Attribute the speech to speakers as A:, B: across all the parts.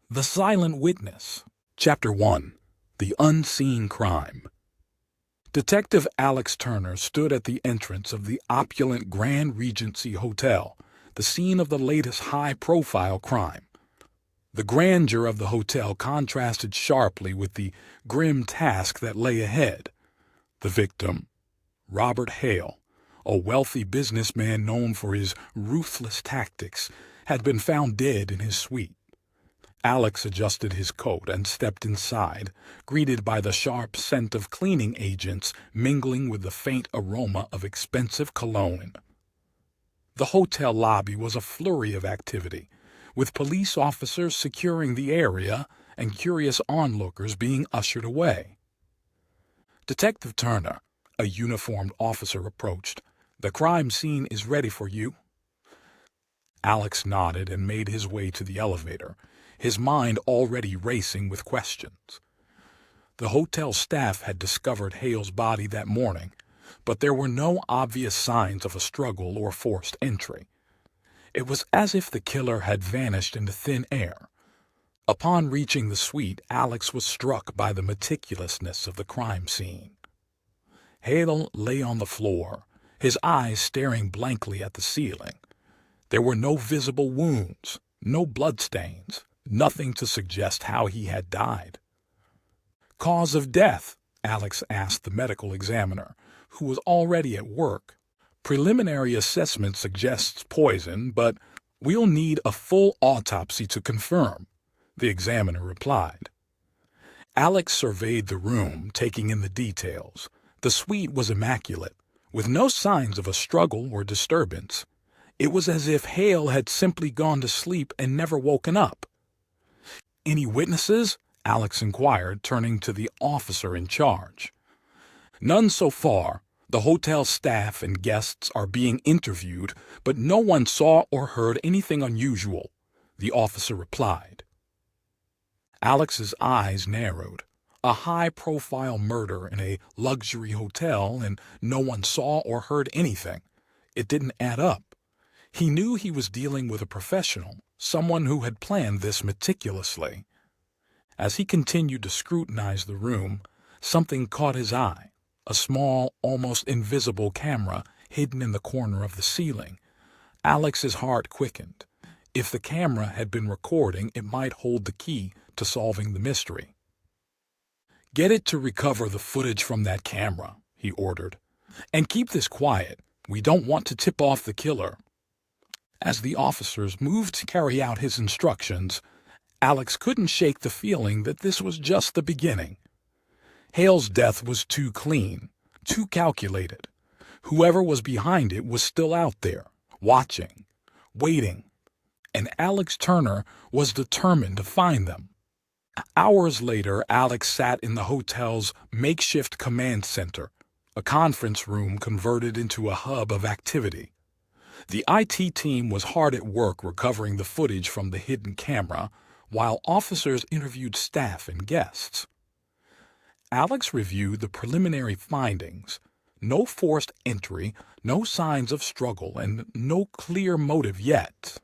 A: The Silent Witness. Chapter 1. The Unseen Crime. Detective Alex Turner stood at the entrance of the opulent Grand Regency Hotel, the scene of the latest high-profile crime. The grandeur of the hotel contrasted sharply with the grim task that lay ahead. The victim, Robert Hale, a wealthy businessman known for his ruthless tactics, had been found dead in his suite. Alex adjusted his coat and stepped inside, greeted by the sharp scent of cleaning agents mingling with the faint aroma of expensive cologne. The hotel lobby was a flurry of activity, with police officers securing the area and curious onlookers being ushered away. Detective Turner, a uniformed officer, approached. "The crime scene is ready for you." Alex nodded and made his way to the elevator, his mind already racing with questions. The hotel staff had discovered Hale's body that morning, but there were no obvious signs of a struggle or forced entry. It was as if the killer had vanished into thin air. Upon reaching the suite, Alex was struck by the meticulousness of the crime scene. Hale lay on the floor, his eyes staring blankly at the ceiling. There were no visible wounds, no bloodstains, nothing to suggest how he had died. "Cause of death?" Alex asked the medical examiner, who was already at work. "Preliminary assessment suggests poison, but we'll need a full autopsy to confirm," the examiner replied. Alex surveyed the room, taking in the details. The suite was immaculate, with no signs of a struggle or disturbance. It was as if Hale had simply gone to sleep and never woken up. "Any witnesses?" Alex inquired, turning to the officer in charge. "None so far. The hotel staff and guests are being interviewed, but no one saw or heard anything unusual," the officer replied. Alex's eyes narrowed. A high-profile murder in a luxury hotel, and no one saw or heard anything. It didn't add up. He knew he was dealing with a professional, someone who had planned this meticulously. As he continued to scrutinize the room, something caught his eye, a small, almost invisible camera hidden in the corner of the ceiling. Alex's heart quickened. If the camera had been recording, it might hold the key to solving the mystery. "Get it to recover the footage from that camera," he ordered. "And keep this quiet. We don't want to tip off the killer." As the officers moved to carry out his instructions, Alex couldn't shake the feeling that this was just the beginning. Hale's death was too clean, too calculated. Whoever was behind it was still out there, watching, waiting, and Alex Turner was determined to find them. Hours later, Alex sat in the hotel's makeshift command center, a conference room converted into a hub of activity. The IT team was hard at work recovering the footage from the hidden camera, while officers interviewed staff and guests. Alex reviewed the preliminary findings. No forced entry, no signs of struggle, and no clear motive yet.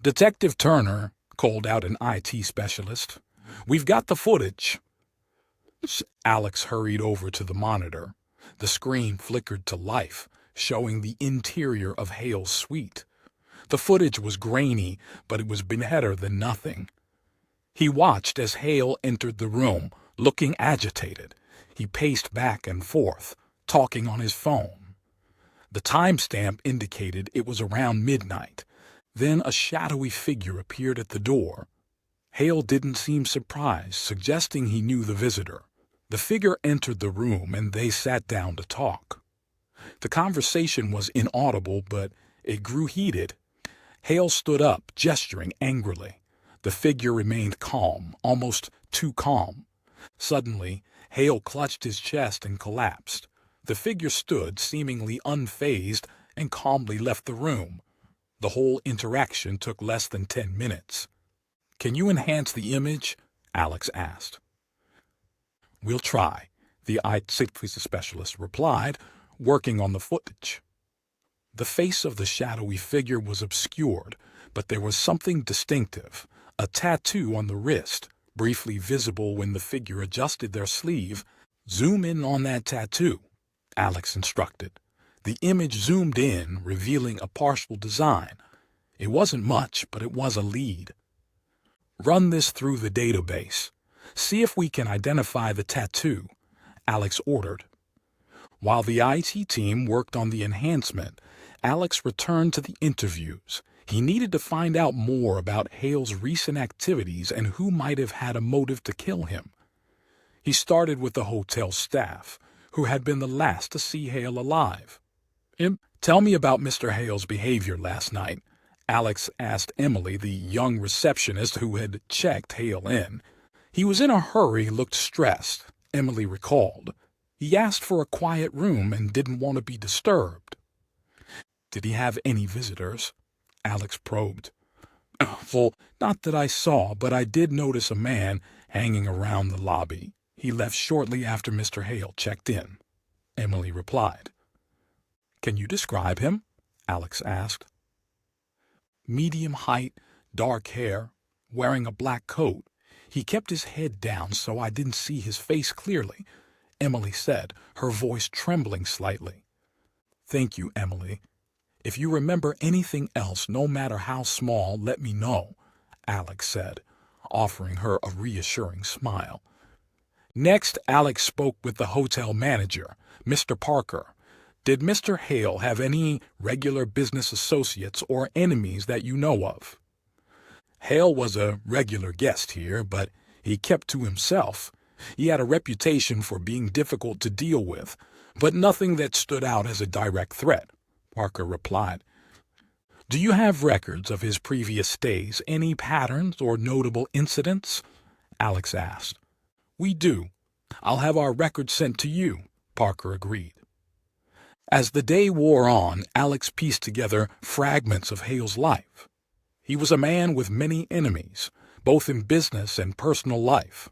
A: "Detective Turner," called out an IT specialist, "we've got the footage." Alex hurried over to the monitor. The screen flickered to life, showing the interior of Hale's suite. The footage was grainy, but it was better than nothing. He watched as Hale entered the room, looking agitated. He paced back and forth, talking on his phone. The timestamp indicated it was around midnight. Then a shadowy figure appeared at the door. Hale didn't seem surprised, suggesting he knew the visitor. The figure entered the room, and they sat down to talk. The conversation was inaudible, but it grew heated. Hale stood up, gesturing angrily. The figure remained calm, almost too calm. Suddenly, Hale clutched his chest and collapsed. The figure stood, seemingly unfazed, and calmly left the room. The whole interaction took less than 10 minutes. "Can you enhance the image?" Alex asked. "We'll try," the IT specialist replied, working on the footage. The face of the shadowy figure was obscured, but there was something distinctive, A tattoo on the wrist, briefly visible when the figure adjusted their sleeve. Zoom in on that tattoo, Alex instructed. The image zoomed in, revealing a partial design. It wasn't much, but it was a lead. Run this through the database. See if we can identify the tattoo, Alex ordered. While the IT team worked on the enhancement, Alex returned to the interviews. He needed to find out more about Hale's recent activities and who might have had a motive to kill him. He started with the hotel staff, who had been the last to see Hale alive. Tell me about Mr. Hale's behavior last night, Alex asked Emily, the young receptionist who had checked Hale in. He was in a hurry, looked stressed, Emily recalled. He asked for a quiet room and didn't want to be disturbed. Did he have any visitors? Alex probed. Well, not that I saw, but I did notice a man hanging around the lobby. He left shortly after Mr. Hale checked in, Emily replied. Can you describe him? Alex asked. Medium height, dark hair, wearing a black coat. He kept his head down so I didn't see his face clearly, Emily said, her voice trembling slightly. Thank you, Emily. If you remember anything else, no matter how small, let me know, Alex said, offering her a reassuring smile. Next, Alex spoke with the hotel manager, Mr. Parker. Did Mr. Hale have any regular business associates or enemies that you know of? Hale was a regular guest here, but he kept to himself. He had a reputation for being difficult to deal with, but nothing that stood out as a direct threat, Parker replied. Do you have records of his previous stays, any patterns or notable incidents? Alex asked. We do. I'll have our records sent to you, Parker agreed. As the day wore on, Alex pieced together fragments of Hale's life. He was a man with many enemies, both in business and personal life.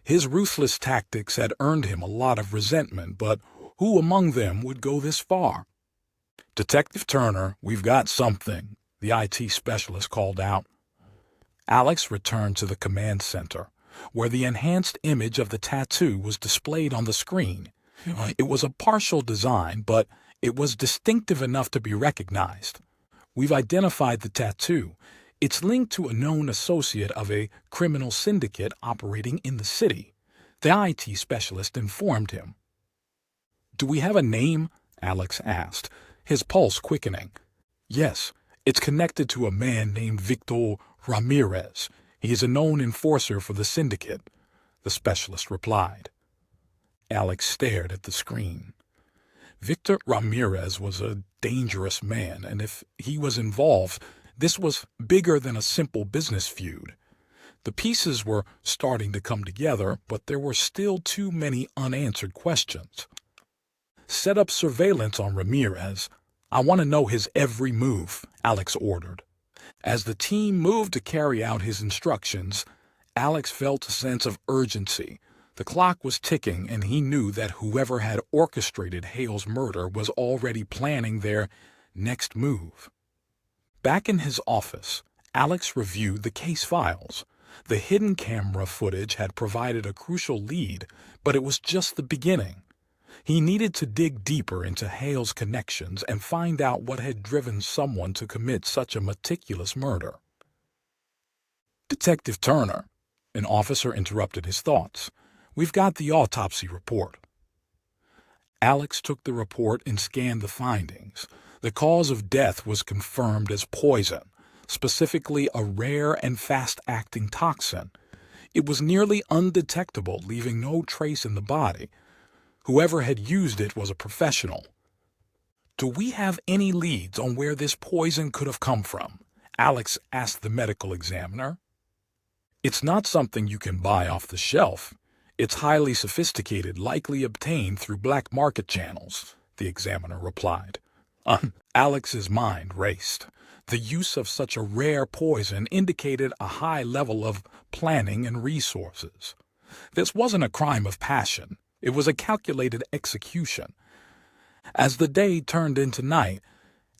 A: His ruthless tactics had earned him a lot of resentment, but who among them would go this far? Detective Turner, we've got something, the IT specialist called out. Alex returned to the command center, where the enhanced image of the tattoo was displayed on the screen. It was a partial design, but it was distinctive enough to be recognized. We've identified the tattoo. It's linked to a known associate of a criminal syndicate operating in the city, the IT specialist informed him. Do we have a name? Alex asked, his pulse quickening. Yes, it's connected to a man named Victor Ramirez. He is a known enforcer for the syndicate, the specialist replied. Alex stared at the screen. Victor Ramirez was a dangerous man, and if he was involved, this was bigger than a simple business feud. The pieces were starting to come together, but there were still too many unanswered questions. Set up surveillance on Ramirez. I want to know his every move, Alex ordered. As the team moved to carry out his instructions, Alex felt a sense of urgency. The clock was ticking, and he knew that whoever had orchestrated Hale's murder was already planning their next move. Back in his office, Alex reviewed the case files. The hidden camera footage had provided a crucial lead, but it was just the beginning. He needed to dig deeper into Hale's connections and find out what had driven someone to commit such a meticulous murder. Detective Turner, an officer interrupted his thoughts. We've got the autopsy report. Alex took the report and scanned the findings. The cause of death was confirmed as poison, specifically a rare and fast-acting toxin. It was nearly undetectable, leaving no trace in the body. Whoever had used it was a professional. Do we have any leads on where this poison could have come from? Alex asked the medical examiner. It's not something you can buy off the shelf. It's highly sophisticated, likely obtained through black market channels, the examiner replied. Alex's mind raced. The use of such a rare poison indicated a high level of planning and resources. This wasn't a crime of passion. It was a calculated execution. As the day turned into night,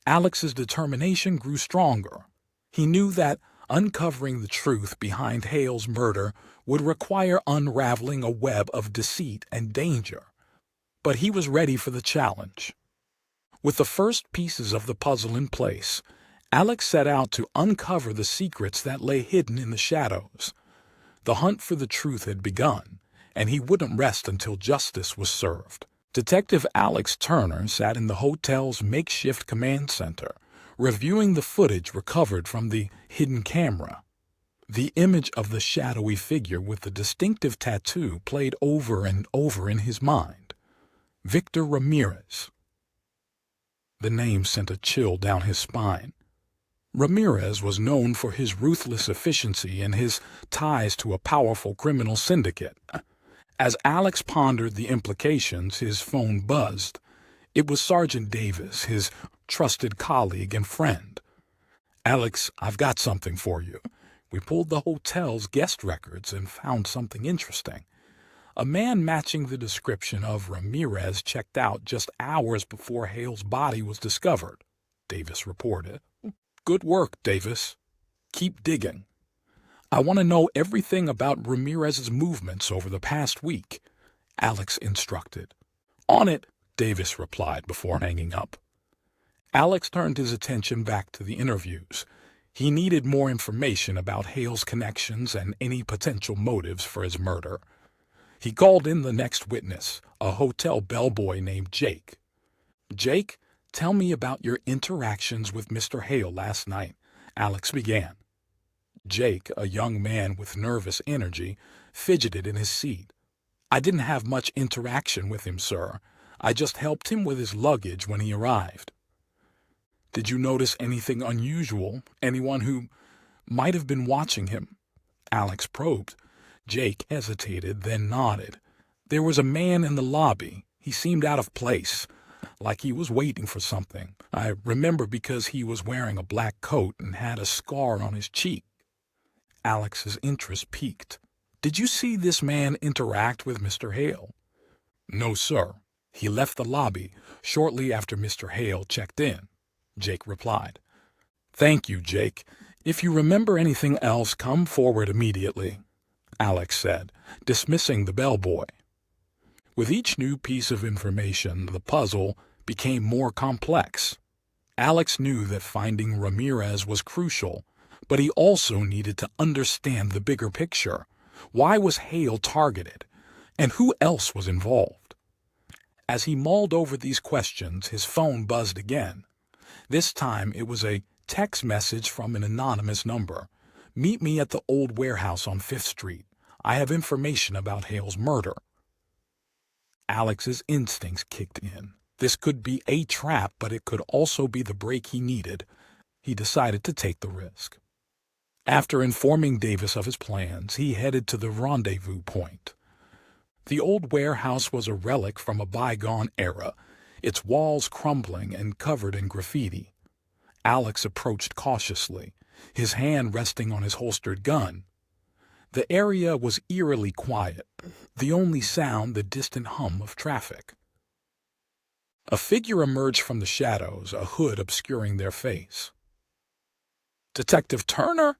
A: Alex's determination grew stronger. He knew that Uncovering the truth behind Hale's murder would require unraveling a web of deceit and danger. But he was ready for the challenge. With the first pieces of the puzzle in place, Alex set out to uncover the secrets that lay hidden in the shadows. The hunt for the truth had begun, and he wouldn't rest until justice was served. Detective Alex Turner sat in the hotel's makeshift command center, reviewing the footage recovered from the hidden camera. The image of the shadowy figure with the distinctive tattoo played over and over in his mind. Victor Ramirez. The name sent a chill down his spine. Ramirez was known for his ruthless efficiency and his ties to a powerful criminal syndicate. As Alex pondered the implications, his phone buzzed. It was Sergeant Davis, his trusted colleague and friend. "Alex, I've got something for you. We pulled the hotel's guest records and found something interesting. A man matching the description of Ramirez checked out just hours before Hale's body was discovered," Davis reported. "Good work, Davis. Keep digging. I want to know everything about Ramirez's movements over the past week," Alex instructed. "On it," Davis replied before hanging up. Alex turned his attention back to the interviews. He needed more information about Hale's connections and any potential motives for his murder. He called in the next witness, a hotel bellboy named Jake. "Jake, tell me about your interactions with Mr. Hale last night," Alex began. Jake, a young man with nervous energy, fidgeted in his seat. "I didn't have much interaction with him, sir. I just helped him with his luggage when he arrived." "Did you notice anything unusual? Anyone who might have been watching him?" Alex probed. Jake hesitated, then nodded. "There was a man in the lobby. He seemed out of place, like he was waiting for something. I remember because he was wearing a black coat and had a scar on his cheek." Alex's interest piqued. "Did you see this man interact with Mr. Hale?" "No, sir. He left the lobby shortly after Mr. Hale checked in," Jake replied. "Thank you, Jake. If you remember anything else, come forward immediately," Alex said, dismissing the bellboy. With each new piece of information, the puzzle became more complex. Alex knew that finding Ramirez was crucial, but he also needed to understand the bigger picture. Why was Hale targeted? And who else was involved? As he mulled over these questions, his phone buzzed again. This time it was a text message from an anonymous number. "Meet me at the old warehouse on 5th Street. I have information about Hale's murder." Alex's instincts kicked in. This could be a trap, but it could also be the break he needed. He decided to take the risk. After informing Davis of his plans, he headed to the rendezvous point. The old warehouse was a relic from a bygone era, its walls crumbling and covered in graffiti. Alex approached cautiously, his hand resting on his holstered gun. The area was eerily quiet, the only sound the distant hum of traffic. A figure emerged from the shadows, a hood obscuring their face. "Detective Turner?"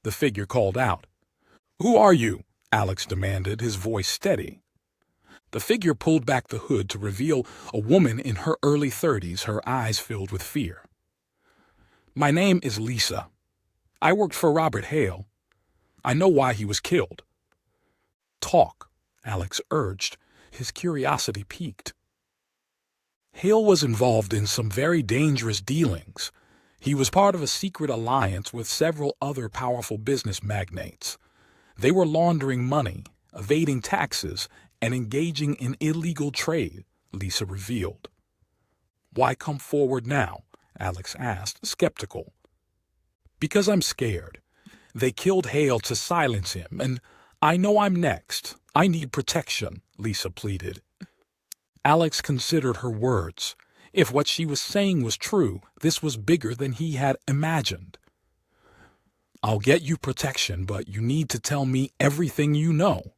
A: the figure called out. "Who are you?" Alex demanded, his voice steady. The figure pulled back the hood to reveal a woman in her early 30s, her eyes filled with fear. "My name is Lisa. I worked for Robert Hale. I know why he was killed." "Talk," Alex urged, his curiosity piqued. "Hale was involved in some very dangerous dealings. He was part of a secret alliance with several other powerful business magnates. They were laundering money, evading taxes, and engaging in illegal trade," Lisa revealed. "Why come forward now?" Alex asked, skeptical. "Because I'm scared. They killed Hale to silence him, and I know I'm next. I need protection," Lisa pleaded. Alex considered her words. If what she was saying was true, this was bigger than he had imagined. "I'll get you protection, but you need to tell me everything you know."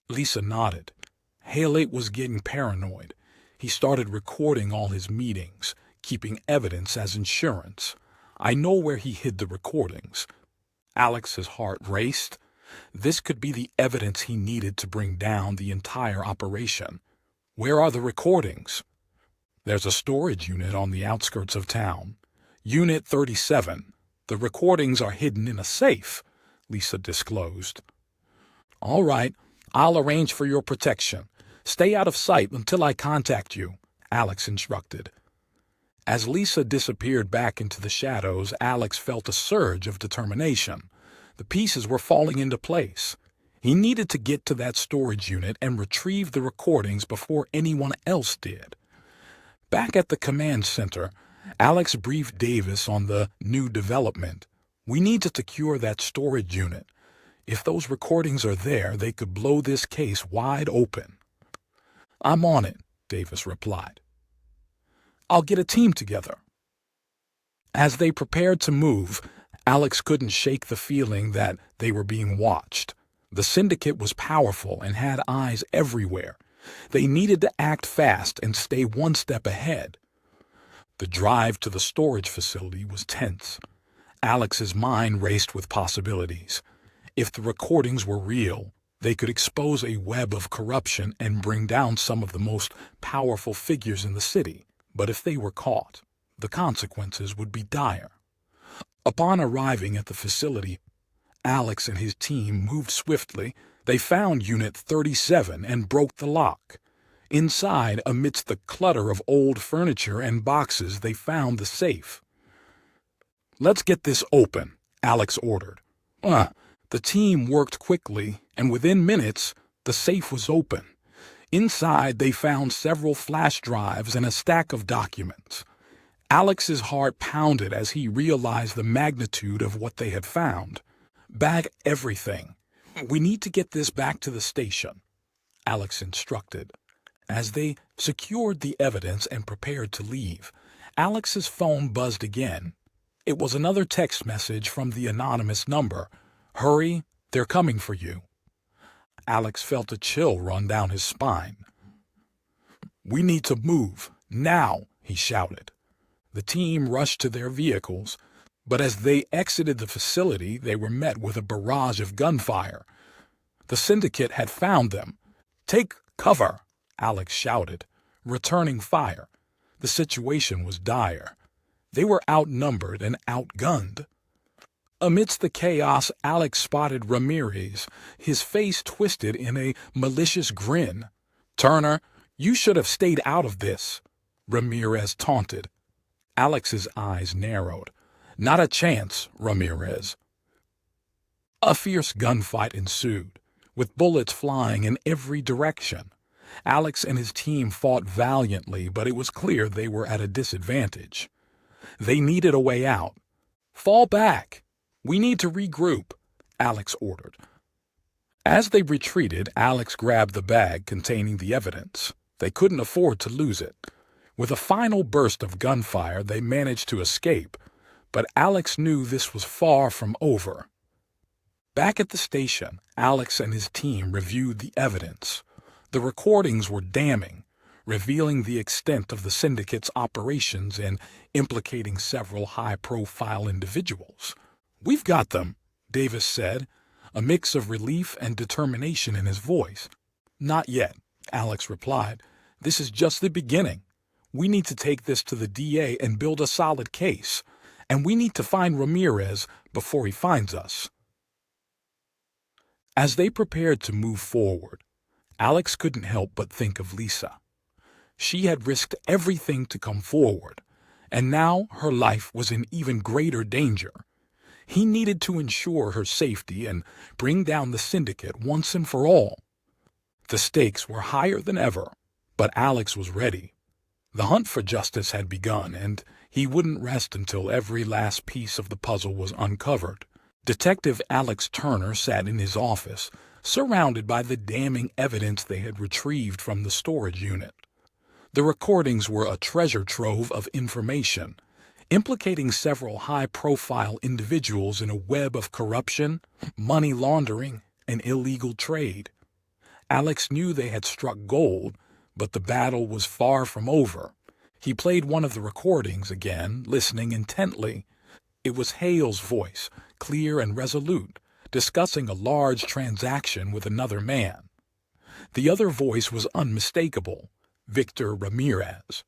A: Lisa nodded. Hale was getting paranoid. He started recording all his meetings, keeping evidence as insurance. I know where he hid the recordings." Alex's heart raced. This could be the evidence he needed to bring down the entire operation. "Where are the recordings?" "There's a storage unit on the outskirts of town. Unit 37. The recordings are hidden in a safe," Lisa disclosed. "All right, I'll arrange for your protection. Stay out of sight until I contact you," Alex instructed. As Lisa disappeared back into the shadows, Alex felt a surge of determination. The pieces were falling into place. He needed to get to that storage unit and retrieve the recordings before anyone else did. Back at the command center, Alex briefed Davis on the new development. "We need to secure that storage unit. If those recordings are there, they could blow this case wide open." "I'm on it," Davis replied. "I'll get a team together." As they prepared to move, Alex couldn't shake the feeling that they were being watched. The syndicate was powerful and had eyes everywhere. They needed to act fast and stay one step ahead. The drive to the storage facility was tense. Alex's mind raced with possibilities. If the recordings were real, they could expose a web of corruption and bring down some of the most powerful figures in the city. But if they were caught, the consequences would be dire. Upon arriving at the facility, Alex and his team moved swiftly. They found Unit 37 and broke the lock. Inside, amidst the clutter of old furniture and boxes, they found the safe. "Let's get this open," Alex ordered. The team worked quickly, and within minutes, the safe was open. Inside, they found several flash drives and a stack of documents. Alex's heart pounded as he realized the magnitude of what they had found. "Bag everything. We need to get this back to the station," Alex instructed. As they secured the evidence and prepared to leave, Alex's phone buzzed again. It was another text message from the anonymous number. "Hurry, they're coming for you." Alex felt a chill run down his spine. "We need to move, now," he shouted. The team rushed to their vehicles, but as they exited the facility, they were met with a barrage of gunfire. The syndicate had found them. "Take cover," Alex shouted, returning fire. The situation was dire. They were outnumbered and outgunned. Amidst the chaos, Alex spotted Ramirez, his face twisted in a malicious grin. "Turner, you should have stayed out of this," Ramirez taunted. Alex's eyes narrowed. "Not a chance, Ramirez." A fierce gunfight ensued, with bullets flying in every direction. Alex and his team fought valiantly, but it was clear they were at a disadvantage. They needed a way out. "Fall back. We need to regroup," Alex ordered. As they retreated, Alex grabbed the bag containing the evidence. They couldn't afford to lose it. With a final burst of gunfire, they managed to escape, but Alex knew this was far from over. Back at the station, Alex and his team reviewed the evidence. The recordings were damning, revealing the extent of the syndicate's operations and implicating several high-profile individuals. "We've got them," Davis said, a mix of relief and determination in his voice. "Not yet," Alex replied. "This is just the beginning. We need to take this to the DA and build a solid case, and we need to find Ramirez before he finds us." As they prepared to move forward, Alex couldn't help but think of Lisa. She had risked everything to come forward, and now her life was in even greater danger. He needed to ensure her safety and bring down the syndicate once and for all. The stakes were higher than ever, but Alex was ready. The hunt for justice had begun, and he wouldn't rest until every last piece of the puzzle was uncovered. Detective Alex Turner sat in his office, surrounded by the damning evidence they had retrieved from the storage unit. The recordings were a treasure trove of information, implicating several high-profile individuals in a web of corruption, money laundering, and illegal trade. Alex knew they had struck gold, but the battle was far from over. He played one of the recordings again, listening intently. It was Hale's voice, clear and resolute, discussing a large transaction with another man. The other voice was unmistakable, Victor Ramirez.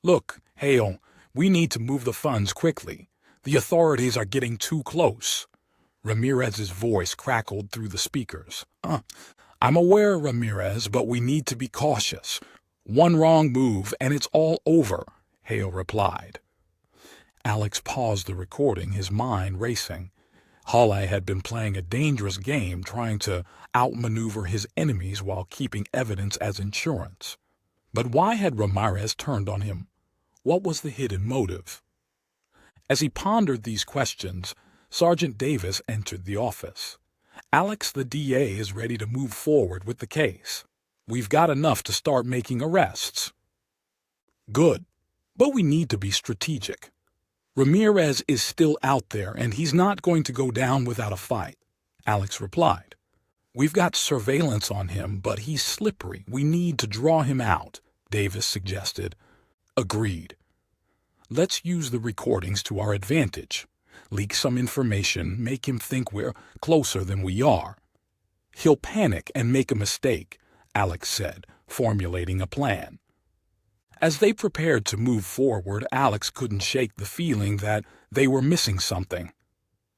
A: "Look, Hale, we need to move the funds quickly. The authorities are getting too close." Ramirez's voice crackled through the speakers. "I'm aware, Ramirez, but we need to be cautious. One wrong move and it's all over," Hale replied. Alex paused the recording, his mind racing. Hale had been playing a dangerous game, trying to outmaneuver his enemies while keeping evidence as insurance. But why had Ramirez turned on him? What was the hidden motive? As he pondered these questions, Sergeant Davis entered the office. "Alex, the DA is ready to move forward with the case. We've got enough to start making arrests." "Good, but we need to be strategic. Ramirez is still out there, and he's not going to go down without a fight," Alex replied. "We've got surveillance on him, but he's slippery. We need to draw him out," Davis suggested. "Agreed. Let's use the recordings to our advantage. Leak some information, make him think we're closer than we are." "He'll panic and make a mistake," Alex said, formulating a plan. As they prepared to move forward, Alex couldn't shake the feeling that they were missing something.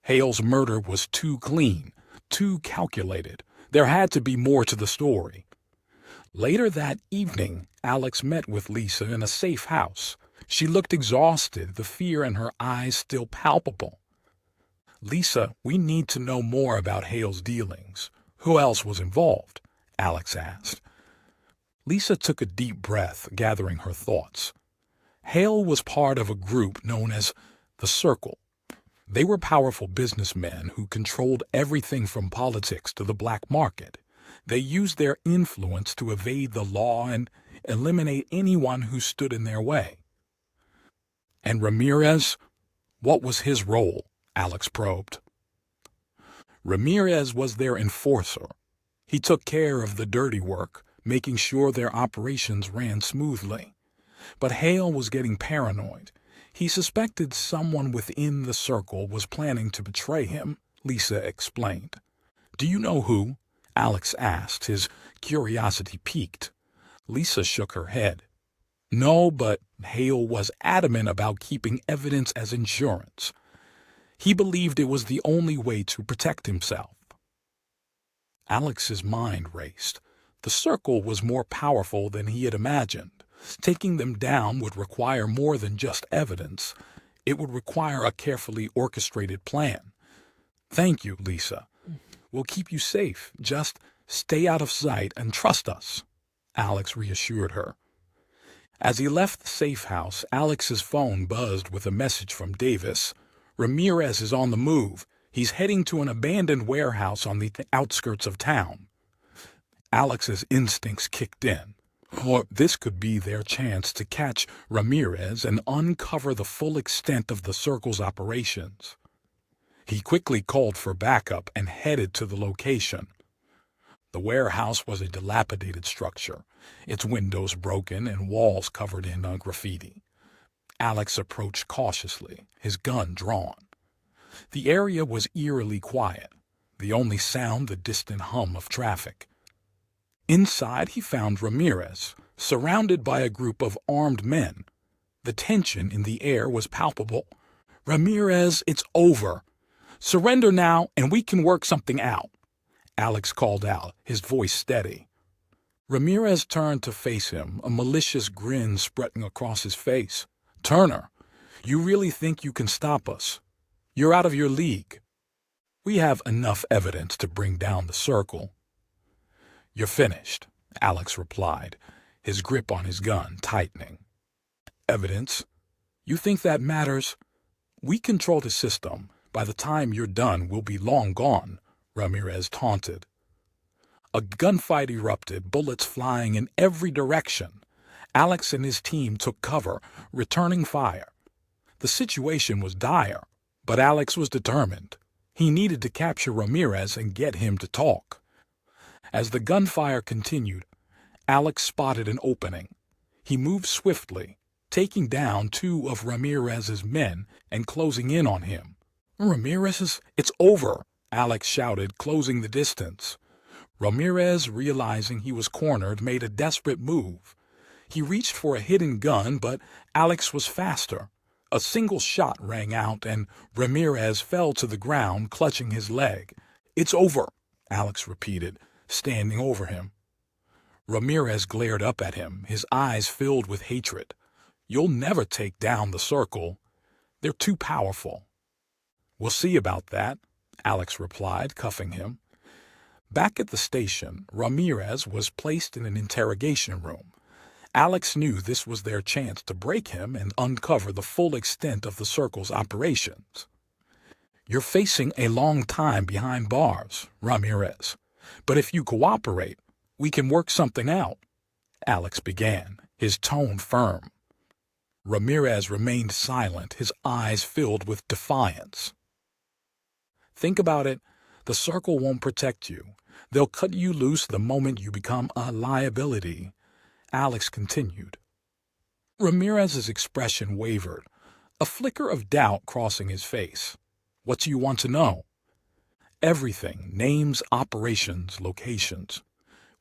A: Hale's murder was too clean, too calculated. There had to be more to the story. Later that evening, Alex met with Lisa in a safe house. She looked exhausted, the fear in her eyes still palpable. "Lisa, we need to know more about Hale's dealings. Who else was involved?" Alex asked. Lisa took a deep breath, gathering her thoughts. Hale was part of a group known as the Circle. They were powerful businessmen who controlled everything from politics to the black market. They used their influence to evade the law and eliminate anyone who stood in their way. "And Ramirez? What was his role?" Alex probed. "Ramirez was their enforcer. He took care of the dirty work, making sure their operations ran smoothly. But Hale was getting paranoid. He suspected someone within the Circle was planning to betray him," Lisa explained. "Do you know who?" Alex asked, his curiosity piqued. Lisa shook her head. "No, but Hale was adamant about keeping evidence as insurance. He believed it was the only way to protect himself." Alex's mind raced. The Circle was more powerful than he had imagined. Taking them down would require more than just evidence. It would require a carefully orchestrated plan. "Thank you, Lisa. We'll keep you safe. Just stay out of sight and trust us," Alex reassured her. As he left the safe house, Alex's phone buzzed with a message from Davis. "Ramirez is on the move. He's heading to an abandoned warehouse on the outskirts of town." Alex's instincts kicked in. Or this could be their chance to catch Ramirez and uncover the full extent of the Circle's operations. He quickly called for backup and headed to the location. The warehouse was a dilapidated structure, its windows broken and walls covered in graffiti. Alex approached cautiously, his gun drawn. The area was eerily quiet, the only sound the distant hum of traffic. Inside he found Ramirez, surrounded by a group of armed men. The tension in the air was palpable. "Ramirez, it's over. Surrender now and we can work something out," Alex called out, his voice steady. Ramirez turned to face him, a malicious grin spreading across his face. "Turner, you really think you can stop us? You're out of your league. We have enough evidence to bring down the Circle." "You're finished," Alex replied, his grip on his gun tightening. "Evidence? You think that matters? We control the system. By the time you're done, we'll be long gone," Ramirez taunted. A gunfight erupted, bullets flying in every direction. Alex and his team took cover, returning fire. The situation was dire, but Alex was determined. He needed to capture Ramirez and get him to talk. As the gunfire continued, Alex spotted an opening. He moved swiftly, taking down two of Ramirez's men and closing in on him. It's over, Alex shouted, closing the distance. Ramirez, realizing he was cornered, made a desperate move. He reached for a hidden gun, but Alex was faster. A single shot rang out, and Ramirez fell to the ground, clutching his leg. It's over, Alex repeated, standing over him. Ramirez glared up at him, his eyes filled with hatred. You'll never take down the Circle. They're too powerful. We'll see about that, Alex replied, cuffing him. Back at the station, Ramirez was placed in an interrogation room. Alex knew this was their chance to break him and uncover the full extent of the Circle's operations. You're facing a long time behind bars, Ramirez. But if you cooperate, we can work something out, Alex began, his tone firm. Ramirez remained silent, his eyes filled with defiance. Think about it. The Circle won't protect you. They'll cut you loose the moment you become a liability, Alex continued. Ramirez's expression wavered, a flicker of doubt crossing his face. What do you want to know? Everything, names, operations, locations.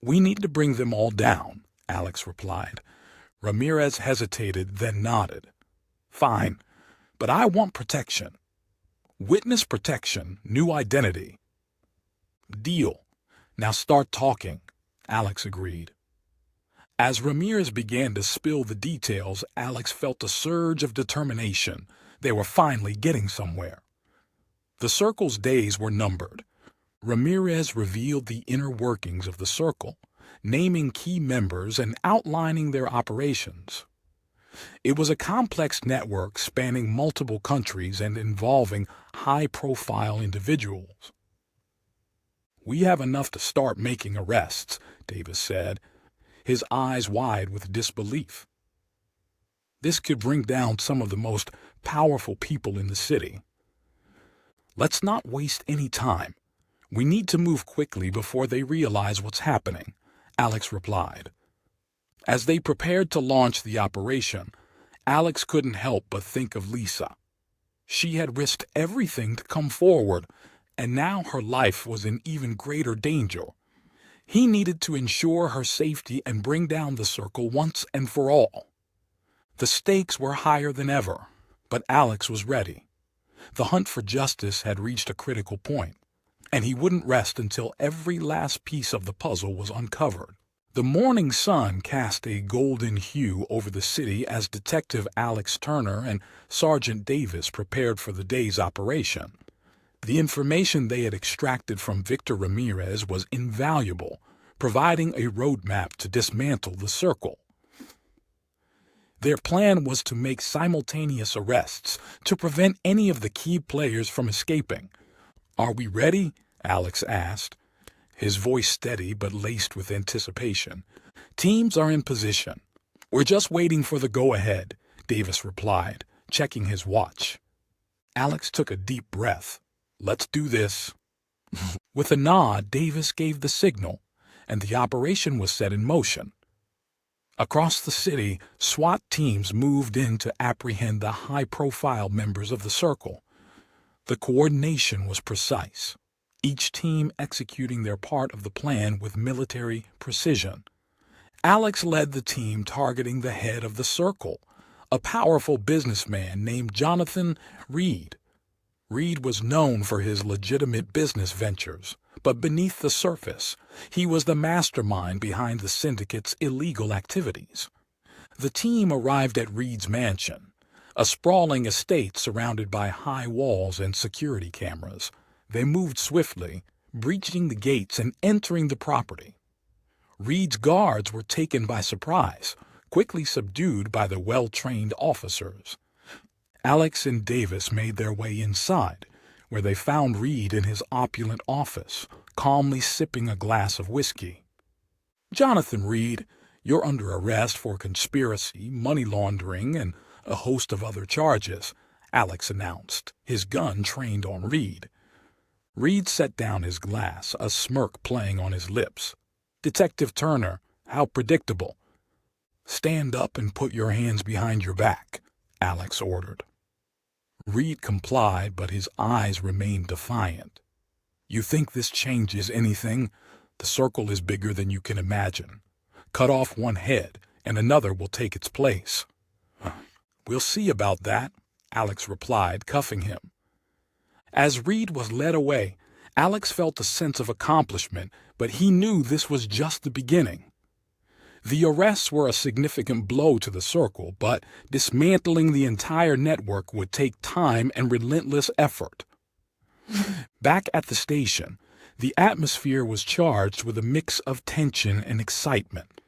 A: We need to bring them all down, Alex replied. Ramirez hesitated, then nodded. Fine, but I want protection. Witness protection, new identity. Deal. Now start talking, Alex agreed. As Ramirez began to spill the details, Alex felt a surge of determination. They were finally getting somewhere. The Circle's days were numbered. Ramirez revealed the inner workings of the Circle, naming key members and outlining their operations. It was a complex network spanning multiple countries and involving high-profile individuals. We have enough to start making arrests, Davis said, his eyes wide with disbelief. This could bring down some of the most powerful people in the city. Let's not waste any time. We need to move quickly before they realize what's happening, Alex replied. As they prepared to launch the operation, Alex couldn't help but think of Lisa. She had risked everything to come forward, and now her life was in even greater danger. He needed to ensure her safety and bring down the Circle once and for all. The stakes were higher than ever, but Alex was ready. The hunt for justice had reached a critical point, and he wouldn't rest until every last piece of the puzzle was uncovered. The morning sun cast a golden hue over the city as Detective Alex Turner and Sergeant Davis prepared for the day's operation. The information they had extracted from Victor Ramirez was invaluable, providing a roadmap to dismantle the Circle. Their plan was to make simultaneous arrests to prevent any of the key players from escaping. Are we ready? Alex asked, his voice steady but laced with anticipation. Teams are in position. We're just waiting for the go-ahead, Davis replied, checking his watch. Alex took a deep breath. Let's do this. With a nod, Davis gave the signal, and the operation was set in motion. Across the city, SWAT teams moved in to apprehend the high-profile members of the Circle. The coordination was precise, each team executing their part of the plan with military precision. Alex led the team targeting the head of the Circle, a powerful businessman named Jonathan Reed. Reed was known for his legitimate business ventures, but beneath the surface, he was the mastermind behind the syndicate's illegal activities. The team arrived at Reed's mansion, a sprawling estate surrounded by high walls and security cameras. They moved swiftly, breaching the gates and entering the property. Reed's guards were taken by surprise, quickly subdued by the well-trained officers. Alex and Davis made their way inside, where they found Reed in his opulent office, calmly sipping a glass of whiskey. Jonathan Reed, you're under arrest for conspiracy, money laundering, and a host of other charges, Alex announced, his gun trained on Reed. Reed set down his glass, a smirk playing on his lips. Detective Turner, how predictable. "Stand up and put your hands behind your back," Alex ordered. Reed complied, but his eyes remained defiant. "You think this changes anything? The circle is bigger than you can imagine. Cut off one head, and another will take its place." "We'll see about that," Alex replied, cuffing him. As Reed was led away, Alex felt a sense of accomplishment, but he knew this was just the beginning. The arrests were a significant blow to the circle, but dismantling the entire network would take time and relentless effort. Back at the station, the atmosphere was charged with a mix of tension and excitement.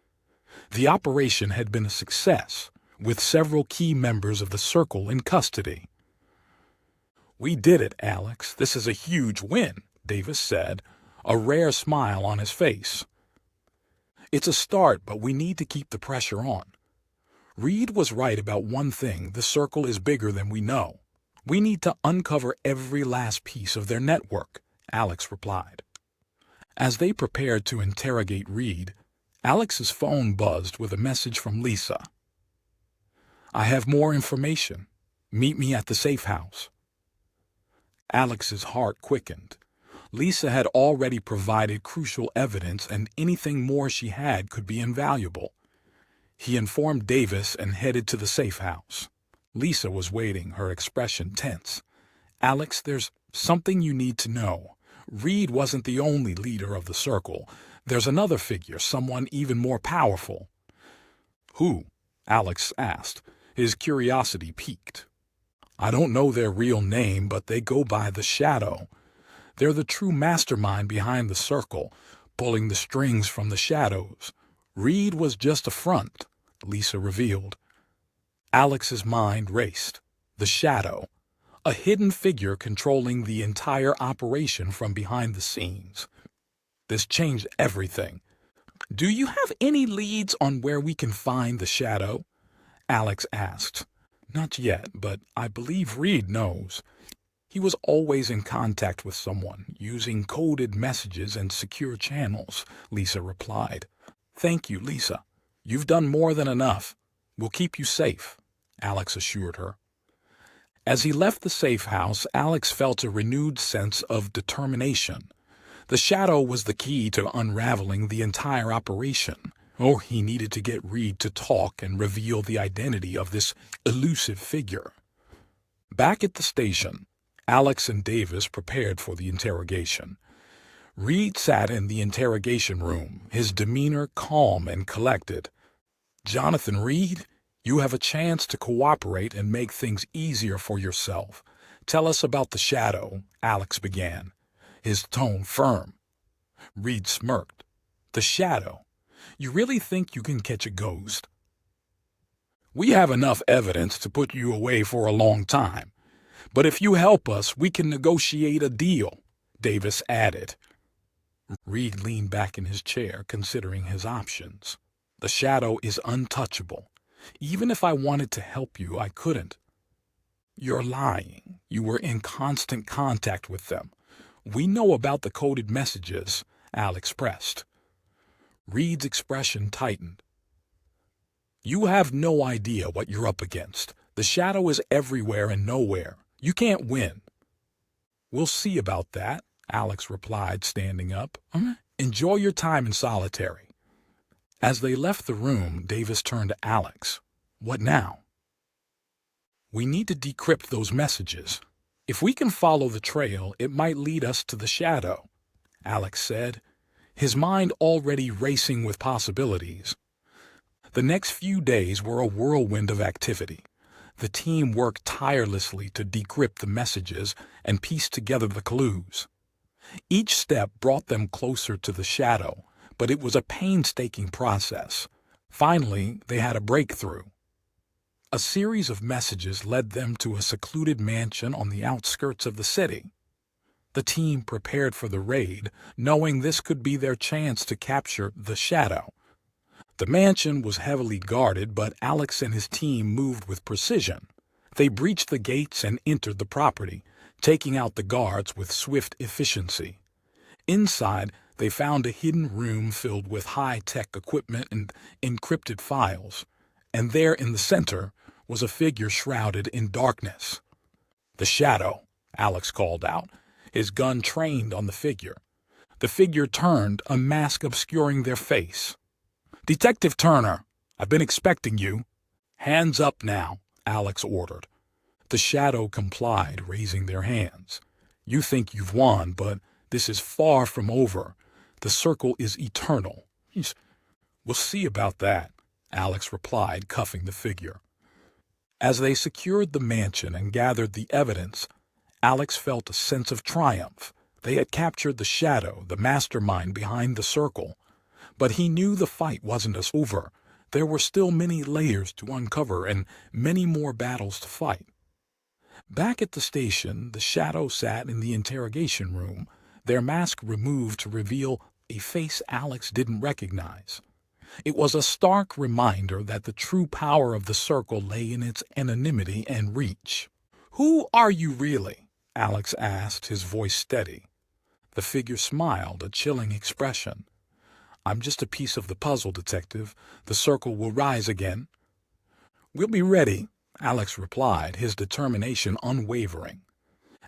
A: The operation had been a success, with several key members of the circle in custody. "We did it, Alex. This is a huge win," Davis said, a rare smile on his face. "It's a start, but we need to keep the pressure on. Reed was right about one thing: the circle is bigger than we know. We need to uncover every last piece of their network," Alex replied. As they prepared to interrogate Reed, Alex's phone buzzed with a message from Lisa. "I have more information. Meet me at the safe house." Alex's heart quickened. Lisa had already provided crucial evidence, and anything more she had could be invaluable. He informed Davis and headed to the safe house. Lisa was waiting, her expression tense. "Alex, there's something you need to know. Reed wasn't the only leader of the circle. There's another figure, someone even more powerful." "Who?" Alex asked, his curiosity piqued. "I don't know their real name, but they go by the Shadow. They're the true mastermind behind the circle, pulling the strings from the shadows. Reed was just a front," Lisa revealed. Alex's mind raced. The Shadow, a hidden figure controlling the entire operation from behind the scenes. This changed everything. "Do you have any leads on where we can find the Shadow?" Alex asked. "Not yet, but I believe Reed knows. He was always in contact with someone, using coded messages and secure channels," Lisa replied. "Thank you, Lisa. You've done more than enough. We'll keep you safe," Alex assured her. As he left the safe house, Alex felt a renewed sense of determination. The Shadow was the key to unraveling the entire operation. Or he needed to get Reed to talk and reveal the identity of this elusive figure. Back at the station, Alex and Davis prepared for the interrogation. Reed sat in the interrogation room, his demeanor calm and collected. "Jonathan Reed, you have a chance to cooperate and make things easier for yourself. Tell us about the Shadow," Alex began, his tone firm. Reed smirked. "The Shadow? You really think you can catch a ghost?" "We have enough evidence to put you away for a long time. But if you help us, we can negotiate a deal," Davis added. Reed leaned back in his chair, considering his options. "The Shadow is untouchable. Even if I wanted to help you, I couldn't." "You're lying. You were in constant contact with them. We know about the coded messages," Alex pressed. Reed's expression tightened. "You have no idea what you're up against. The Shadow is everywhere and nowhere. You can't win." "We'll see about that," Alex replied, standing up. "Enjoy your time in solitary." As they left the room, Davis turned to Alex. "What now?" "We need to decrypt those messages. If we can follow the trail, it might lead us to the Shadow," Alex said, his mind already racing with possibilities. The next few days were a whirlwind of activity. The team worked tirelessly to decrypt the messages and piece together the clues. Each step brought them closer to the Shadow, but it was a painstaking process. Finally, they had a breakthrough. A series of messages led them to a secluded mansion on the outskirts of the city. The team prepared for the raid, knowing this could be their chance to capture the Shadow. The mansion was heavily guarded, but Alex and his team moved with precision. They breached the gates and entered the property, taking out the guards with swift efficiency. Inside, They found a hidden room filled with high-tech equipment and encrypted files, and there in the center was a figure shrouded in darkness. "The Shadow," Alex called out, his gun trained on the figure. The figure turned, a mask obscuring their face. "Detective Turner, I've been expecting you." "Hands up now," Alex ordered. The Shadow complied, raising their hands. "You think you've won, but this is far from over. The circle is eternal." "We'll see about that," Alex replied, cuffing the figure. As they secured the mansion and gathered the evidence, Alex felt a sense of triumph. They had captured the Shadow, the mastermind behind the circle. But he knew the fight wasn't over. There were still many layers to uncover and many more battles to fight. Back at the station, the Shadow sat in the interrogation room, their mask removed to reveal a face Alex didn't recognize. It was a stark reminder that the true power of the circle lay in its anonymity and reach. "Who are you really?" Alex asked, his voice steady. The figure smiled, a chilling expression. "I'm just a piece of the puzzle, Detective. The circle will rise again." "We'll be ready," Alex replied, his determination unwavering.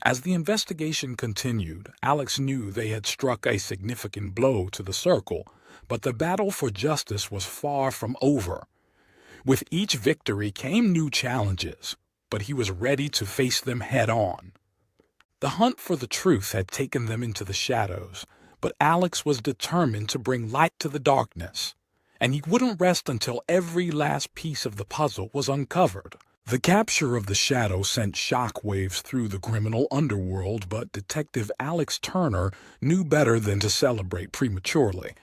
A: As the investigation continued, Alex knew they had struck a significant blow to the circle, but the battle for justice was far from over. With each victory came new challenges, but he was ready to face them head-on. The hunt for the truth had taken them into the shadows, but Alex was determined to bring light to the darkness, and he wouldn't rest until every last piece of the puzzle was uncovered. The capture of the Shadow sent shockwaves through the criminal underworld, but Detective Alex Turner knew better than to celebrate prematurely.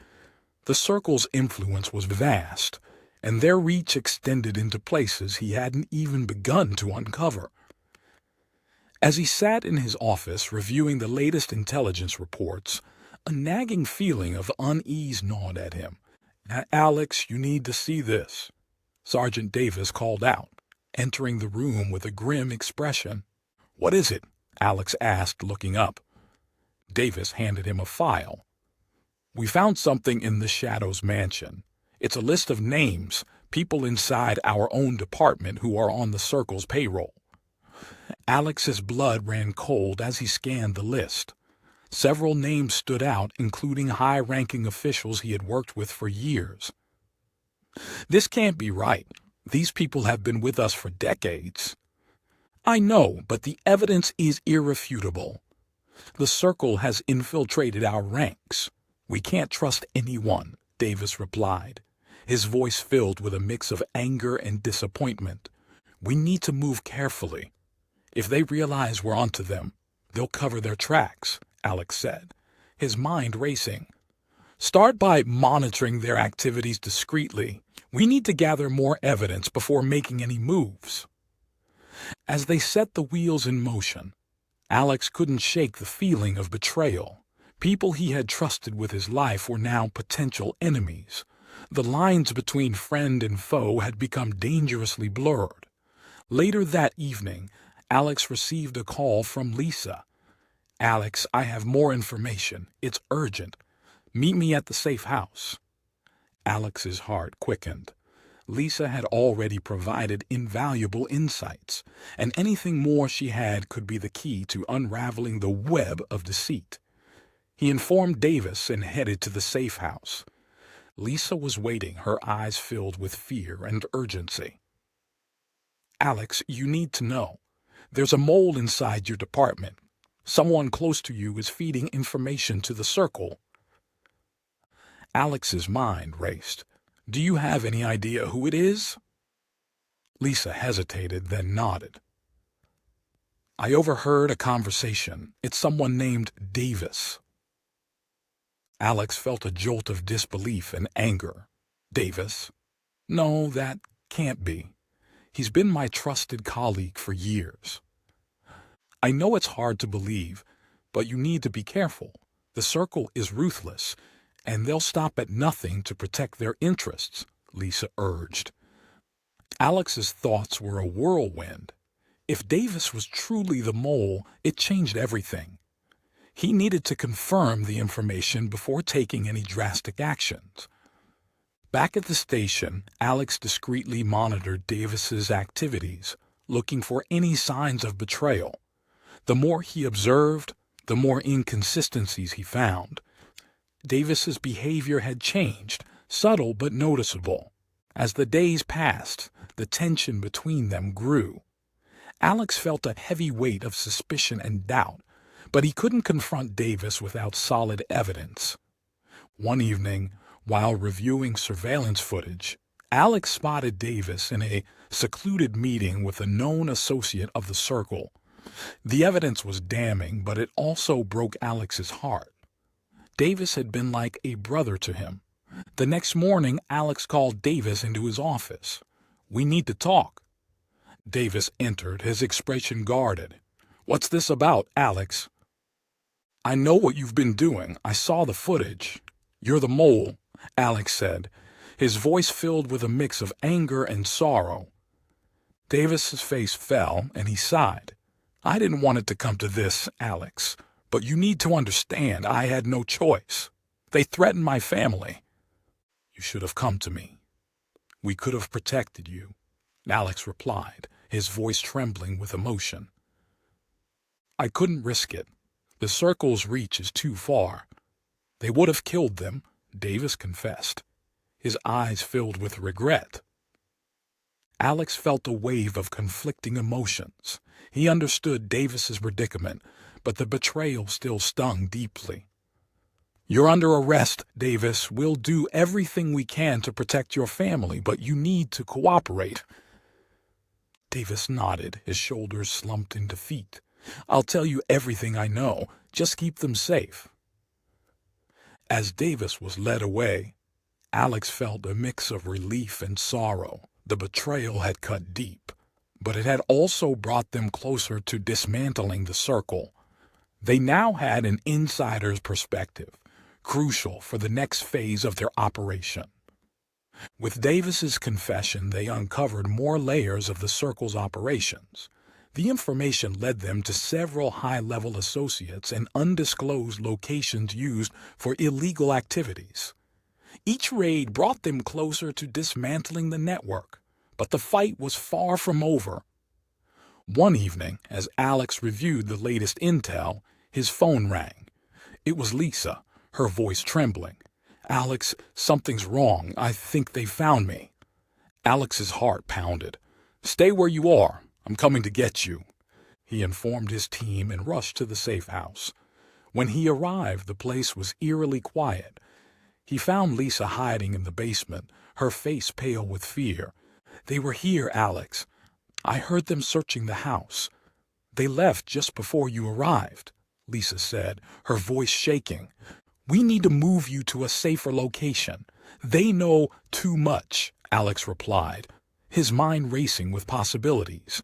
A: The Circle's influence was vast, and their reach extended into places he hadn't even begun to uncover. As he sat in his office reviewing the latest intelligence reports, a nagging feeling of unease gnawed at him. "Alex, you need to see this," Sergeant Davis called out, entering the room with a grim expression. "What is it?" Alex asked, looking up. Davis handed him a file. "We found something in the Shadow's mansion. It's a list of names, people inside our own department who are on the Circle's payroll." Alex's blood ran cold as he scanned the list. Several names stood out, including high-ranking officials he had worked with for years. "This can't be right. These people have been with us for decades." "I know, but the evidence is irrefutable. The Circle has infiltrated our ranks. We can't trust anyone," Davis replied, his voice filled with a mix of anger and disappointment. "We need to move carefully. If they realize we're onto them, they'll cover their tracks," Alex said, his mind racing. "Start by monitoring their activities discreetly. We need to gather more evidence before making any moves." As they set the wheels in motion, Alex couldn't shake the feeling of betrayal. People he had trusted with his life were now potential enemies. The lines between friend and foe had become dangerously blurred. Later that evening, Alex received a call from Lisa. "Alex, I have more information. It's urgent. Meet me at the safe house." Alex's heart quickened. Lisa had already provided invaluable insights, and anything more she had could be the key to unraveling the web of deceit. He informed Davis and headed to the safe house. Lisa was waiting, her eyes filled with fear and urgency. "Alex, you need to know. There's a mole inside your department. Someone close to you is feeding information to the Circle." Alex's mind raced. "Do you have any idea who it is?" Lisa hesitated, then nodded. "I overheard a conversation. It's someone named Davis." Alex felt a jolt of disbelief and anger. "Davis? No, that can't be. He's been my trusted colleague for years." "I know it's hard to believe, but you need to be careful. The Circle is ruthless, and they'll stop at nothing to protect their interests," Lisa urged. Alex's thoughts were a whirlwind. If Davis was truly the mole, it changed everything. He needed to confirm the information before taking any drastic actions. Back at the station, Alex discreetly monitored Davis's activities, looking for any signs of betrayal. The more he observed, the more inconsistencies he found. Davis's behavior had changed, subtle but noticeable. As the days passed, the tension between them grew. Alex felt a heavy weight of suspicion and doubt, but he couldn't confront Davis without solid evidence. One evening, while reviewing surveillance footage, Alex spotted Davis in a secluded meeting with a known associate of the Circle. The evidence was damning, but it also broke Alex's heart. Davis had been like a brother to him. The next morning, Alex called Davis into his office. "We need to talk." Davis entered, his expression guarded. "What's this about, Alex?" "I know what you've been doing. I saw the footage." "You're the mole," Alex said, his voice filled with a mix of anger and sorrow. Davis's face fell, and he sighed. "I didn't want it to come to this, Alex, but you need to understand I had no choice. They threatened my family." "You should have come to me. We could have protected you," Alex replied, his voice trembling with emotion. "I couldn't risk it. The Circle's reach is too far." "They would have killed them," Davis confessed, his eyes filled with regret. Alex felt a wave of conflicting emotions. He understood Davis's predicament, but the betrayal still stung deeply. "You're under arrest, Davis. We'll do everything we can to protect your family, but you need to cooperate." Davis nodded, his shoulders slumped in defeat. "I'll tell you everything I know. Just keep them safe." As Davis was led away, Alex felt a mix of relief and sorrow. The betrayal had cut deep, but it had also brought them closer to dismantling the Circle. They now had an insider's perspective, crucial for the next phase of their operation. With Davis's confession, they uncovered more layers of the Circle's operations. The information led them to several high-level associates and undisclosed locations used for illegal activities. Each raid brought them closer to dismantling the network, but the fight was far from over. One evening, as Alex reviewed the latest intel, his phone rang. It was Lisa, her voice trembling. "Alex, something's wrong. I think they found me." Alex's heart pounded. "Stay where you are. I'm coming to get you." He informed his team and rushed to the safe house. When he arrived, the place was eerily quiet. He found Lisa hiding in the basement, her face pale with fear. "They were here, Alex. I heard them searching the house. They left just before you arrived," Lisa said, her voice shaking. "We need to move you to a safer location." "They know too much," Alex replied, his mind racing with possibilities.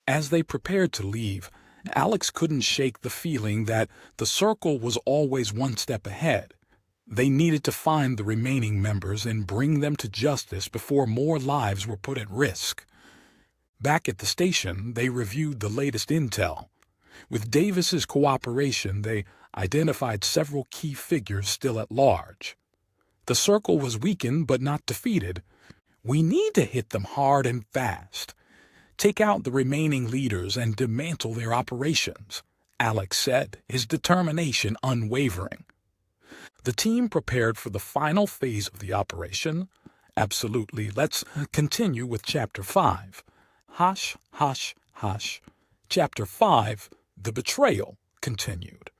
A: As they prepared to leave, Alex couldn't shake the feeling that the Circle was always one step ahead. They needed to find the remaining members and bring them to justice before more lives were put at risk. Back at the station, they reviewed the latest intel. With Davis's cooperation, they identified several key figures still at large. The Circle was weakened but not defeated. "We need to hit them hard and fast. Take out the remaining leaders and dismantle their operations," Alex said, his determination unwavering. The team prepared for the final phase of the operation. Absolutely. Let's continue with Chapter 5. Hush, hush, hush. Chapter 5, The Betrayal, continued.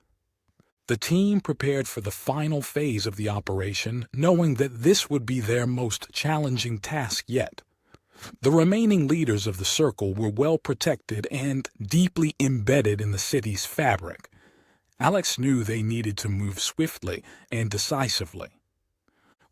A: The team prepared for the final phase of the operation, knowing that this would be their most challenging task yet. The remaining leaders of the Circle were well protected and deeply embedded in the city's fabric. Alex knew they needed to move swiftly and decisively.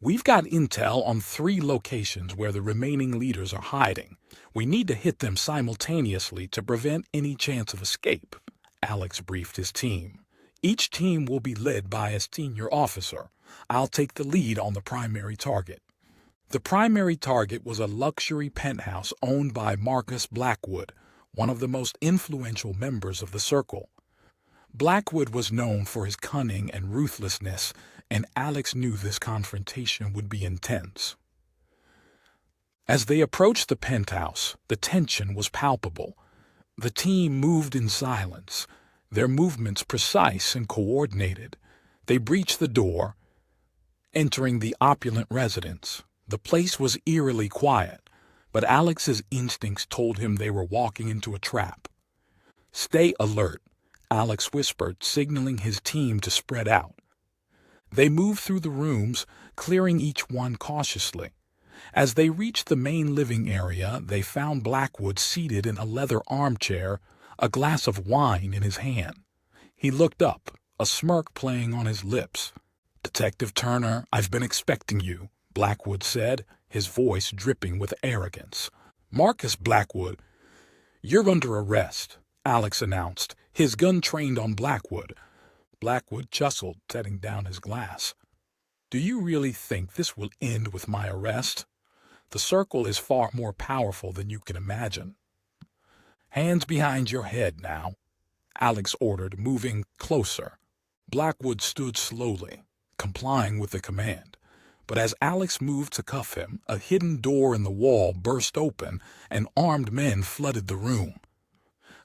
A: "We've got intel on 3 locations where the remaining leaders are hiding. We need to hit them simultaneously to prevent any chance of escape," Alex briefed his team. "Each team will be led by a senior officer. I'll take the lead on the primary target." The primary target was a luxury penthouse owned by Marcus Blackwood, one of the most influential members of the Circle. Blackwood was known for his cunning and ruthlessness, and Alex knew this confrontation would be intense. As they approached the penthouse, the tension was palpable. The team moved in silence, their movements precise and coordinated. They breached the door, entering the opulent residence. The place was eerily quiet, but Alex's instincts told him they were walking into a trap. "Stay alert," Alex whispered, signaling his team to spread out. They moved through the rooms, clearing each one cautiously. As they reached the main living area, they found Blackwood seated in a leather armchair, a glass of wine in his hand. He looked up, a smirk playing on his lips. "Detective Turner, I've been expecting you," Blackwood said, his voice dripping with arrogance. "Marcus Blackwood." "You're under arrest," Alex announced, his gun trained on Blackwood. Blackwood chuckled, setting down his glass. "Do you really think this will end with my arrest? The circle is far more powerful than you can imagine." "Hands behind your head now," Alex ordered, moving closer. Blackwood stood slowly, complying with the command. But as Alex moved to cuff him, a hidden door in the wall burst open and armed men flooded the room.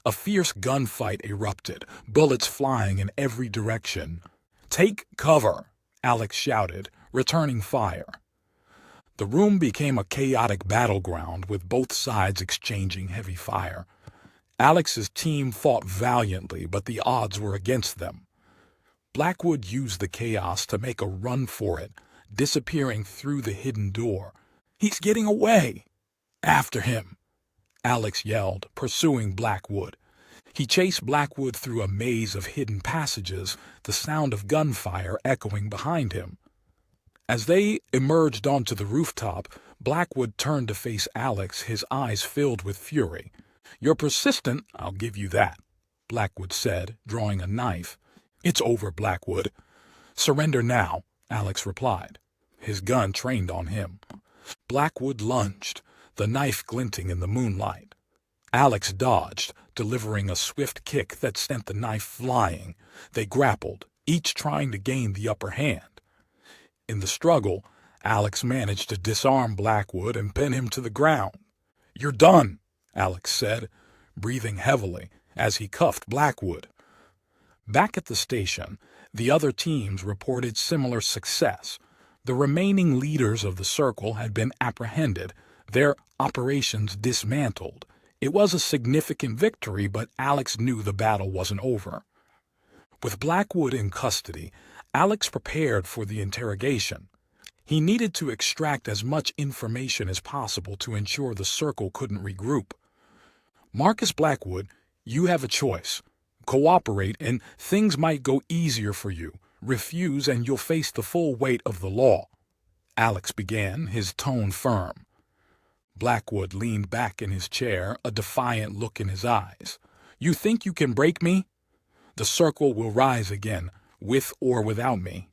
A: A fierce gunfight erupted, bullets flying in every direction. "Take cover," Alex shouted, returning fire. The room became a chaotic battleground with both sides exchanging heavy fire. Alex's team fought valiantly, but the odds were against them. Blackwood used the chaos to make a run for it, disappearing through the hidden door. "He's getting away!" "After him!" Alex yelled, pursuing Blackwood. He chased Blackwood through a maze of hidden passages, the sound of gunfire echoing behind him. As they emerged onto the rooftop, Blackwood turned to face Alex, his eyes filled with fury. "You're persistent, I'll give you that," Blackwood said, drawing a knife. "It's over, Blackwood." "Surrender now," Alex replied, his gun trained on him. Blackwood lunged, the knife glinting in the moonlight. Alex dodged, delivering a swift kick that sent the knife flying. They grappled, each trying to gain the upper hand. In the struggle, Alex managed to disarm Blackwood and pin him to the ground. "You're done," Alex said, breathing heavily as he cuffed Blackwood. Back at the station, the other teams reported similar success. The remaining leaders of the circle had been apprehended, their operations dismantled. It was a significant victory, but Alex knew the battle wasn't over. With Blackwood in custody, Alex prepared for the interrogation. He needed to extract as much information as possible to ensure the circle couldn't regroup. "Marcus Blackwood, you have a choice. Cooperate and things might go easier for you. Refuse and you'll face the full weight of the law," Alex began, his tone firm. Blackwood leaned back in his chair, a defiant look in his eyes. "You think you can break me? The circle will rise again, with or without me.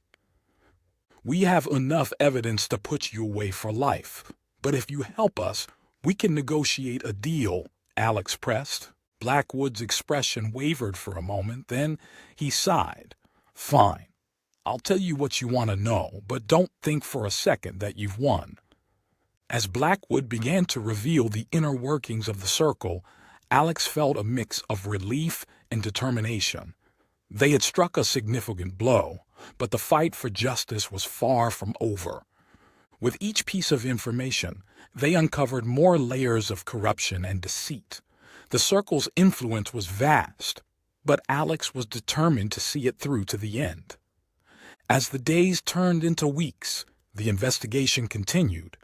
A: We have enough evidence to put you away for life. But if you help us, we can negotiate a deal," Alex pressed. Blackwood's expression wavered for a moment, then he sighed. "Fine. I'll tell you what you want to know, but don't think for a second that you've won." As Blackwood began to reveal the inner workings of the circle, Alex felt a mix of relief and determination. They had struck a significant blow, but the fight for justice was far from over. With each piece of information, they uncovered more layers of corruption and deceit. The circle's influence was vast, but Alex was determined to see it through to the end. As the days turned into weeks, the investigation continued.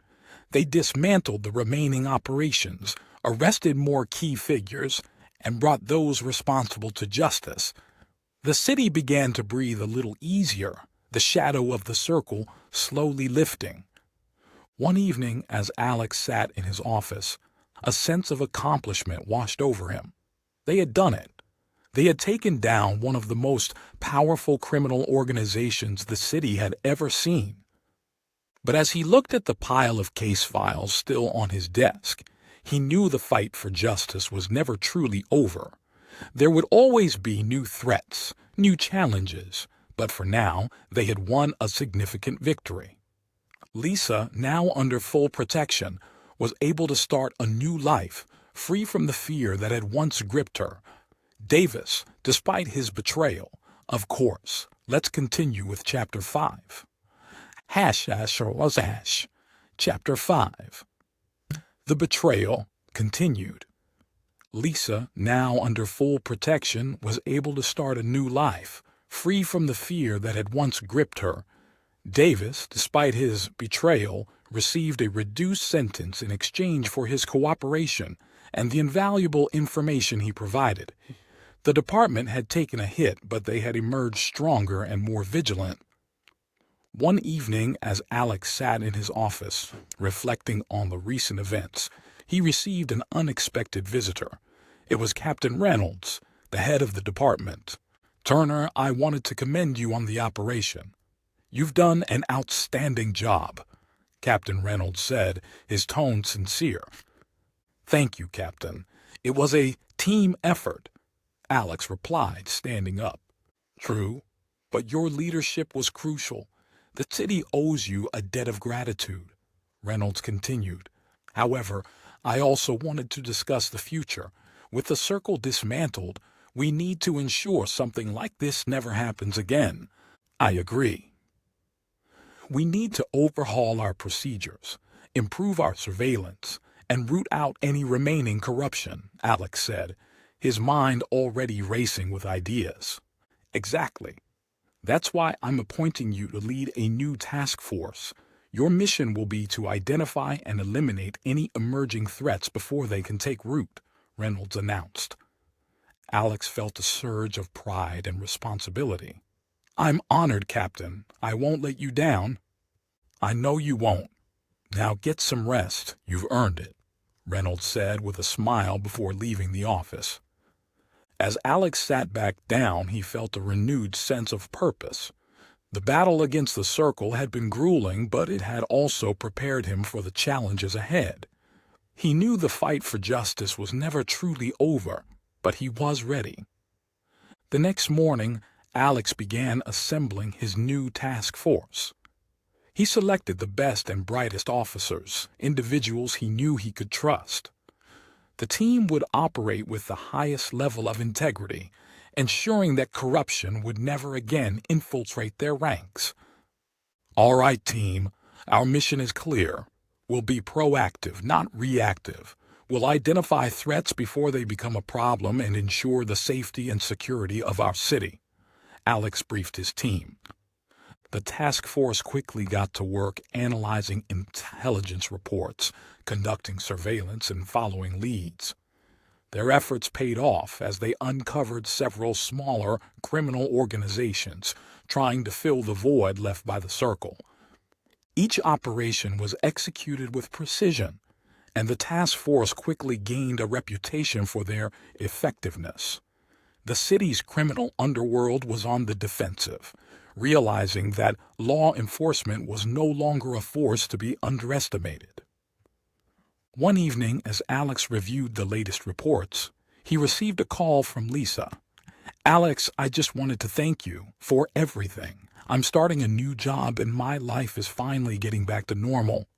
A: They dismantled the remaining operations, arrested more key figures, and brought those responsible to justice. The city began to breathe a little easier, the shadow of the circle slowly lifting. One evening, as Alex sat in his office, a sense of accomplishment washed over him. They had done it. They had taken down one of the most powerful criminal organizations the city had ever seen. But as he looked at the pile of case files still on his desk, he knew the fight for justice was never truly over. There would always be new threats, new challenges, but for now they had won a significant victory. Lisa, now under full protection, was able to start a new life, free from the fear that had once gripped her. Davis, despite his betrayal, of course. Let's continue with Chapter 5. Hash was Ash. Chapter 5. The betrayal continued. Lisa, now under full protection, was able to start a new life, free from the fear that had once gripped her. Davis, despite his betrayal, received a reduced sentence in exchange for his cooperation and the invaluable information he provided. The department had taken a hit, but they had emerged stronger and more vigilant. One evening, as Alex sat in his office, reflecting on the recent events, he received an unexpected visitor. It was Captain Reynolds, the head of the department. "Turner, I wanted to commend you on the operation. You've done an outstanding job," Captain Reynolds said, his tone sincere. "Thank you, Captain. It was a team effort," Alex replied, standing up. "True, but your leadership was crucial. The city owes you a debt of gratitude," Reynolds continued. "However, I also wanted to discuss the future. With the circle dismantled, we need to ensure something like this never happens again." "I agree. We need to overhaul our procedures, improve our surveillance, and root out any remaining corruption," Alex said, his mind already racing with ideas. "Exactly. That's why I'm appointing you to lead a new task force. Your mission will be to identify and eliminate any emerging threats before they can take root," Reynolds announced. Alex felt a surge of pride and responsibility. "I'm honored, Captain. I won't let you down." "I know you won't. Now get some rest. You've earned it," Reynolds said with a smile before leaving the office. As Alex sat back down, he felt a renewed sense of purpose. The battle against the Circle had been grueling, but it had also prepared him for the challenges ahead. He knew the fight for justice was never truly over, but he was ready. The next morning, Alex began assembling his new task force. He selected the best and brightest officers, individuals he knew he could trust. The team would operate with the highest level of integrity, ensuring that corruption would never again infiltrate their ranks. "All right, team, our mission is clear. We'll be proactive, not reactive. We'll identify threats before they become a problem and ensure the safety and security of our city," Alex briefed his team. The task force quickly got to work analyzing intelligence reports, conducting surveillance, and following leads. Their efforts paid off as they uncovered several smaller criminal organizations trying to fill the void left by the Circle. Each operation was executed with precision, and the task force quickly gained a reputation for their effectiveness. The city's criminal underworld was on the defensive, realizing that law enforcement was no longer a force to be underestimated. One evening, as Alex reviewed the latest reports, he received a call from Lisa. "Alex, I just wanted to thank you for everything. I'm starting a new job and my life is finally getting back to normal."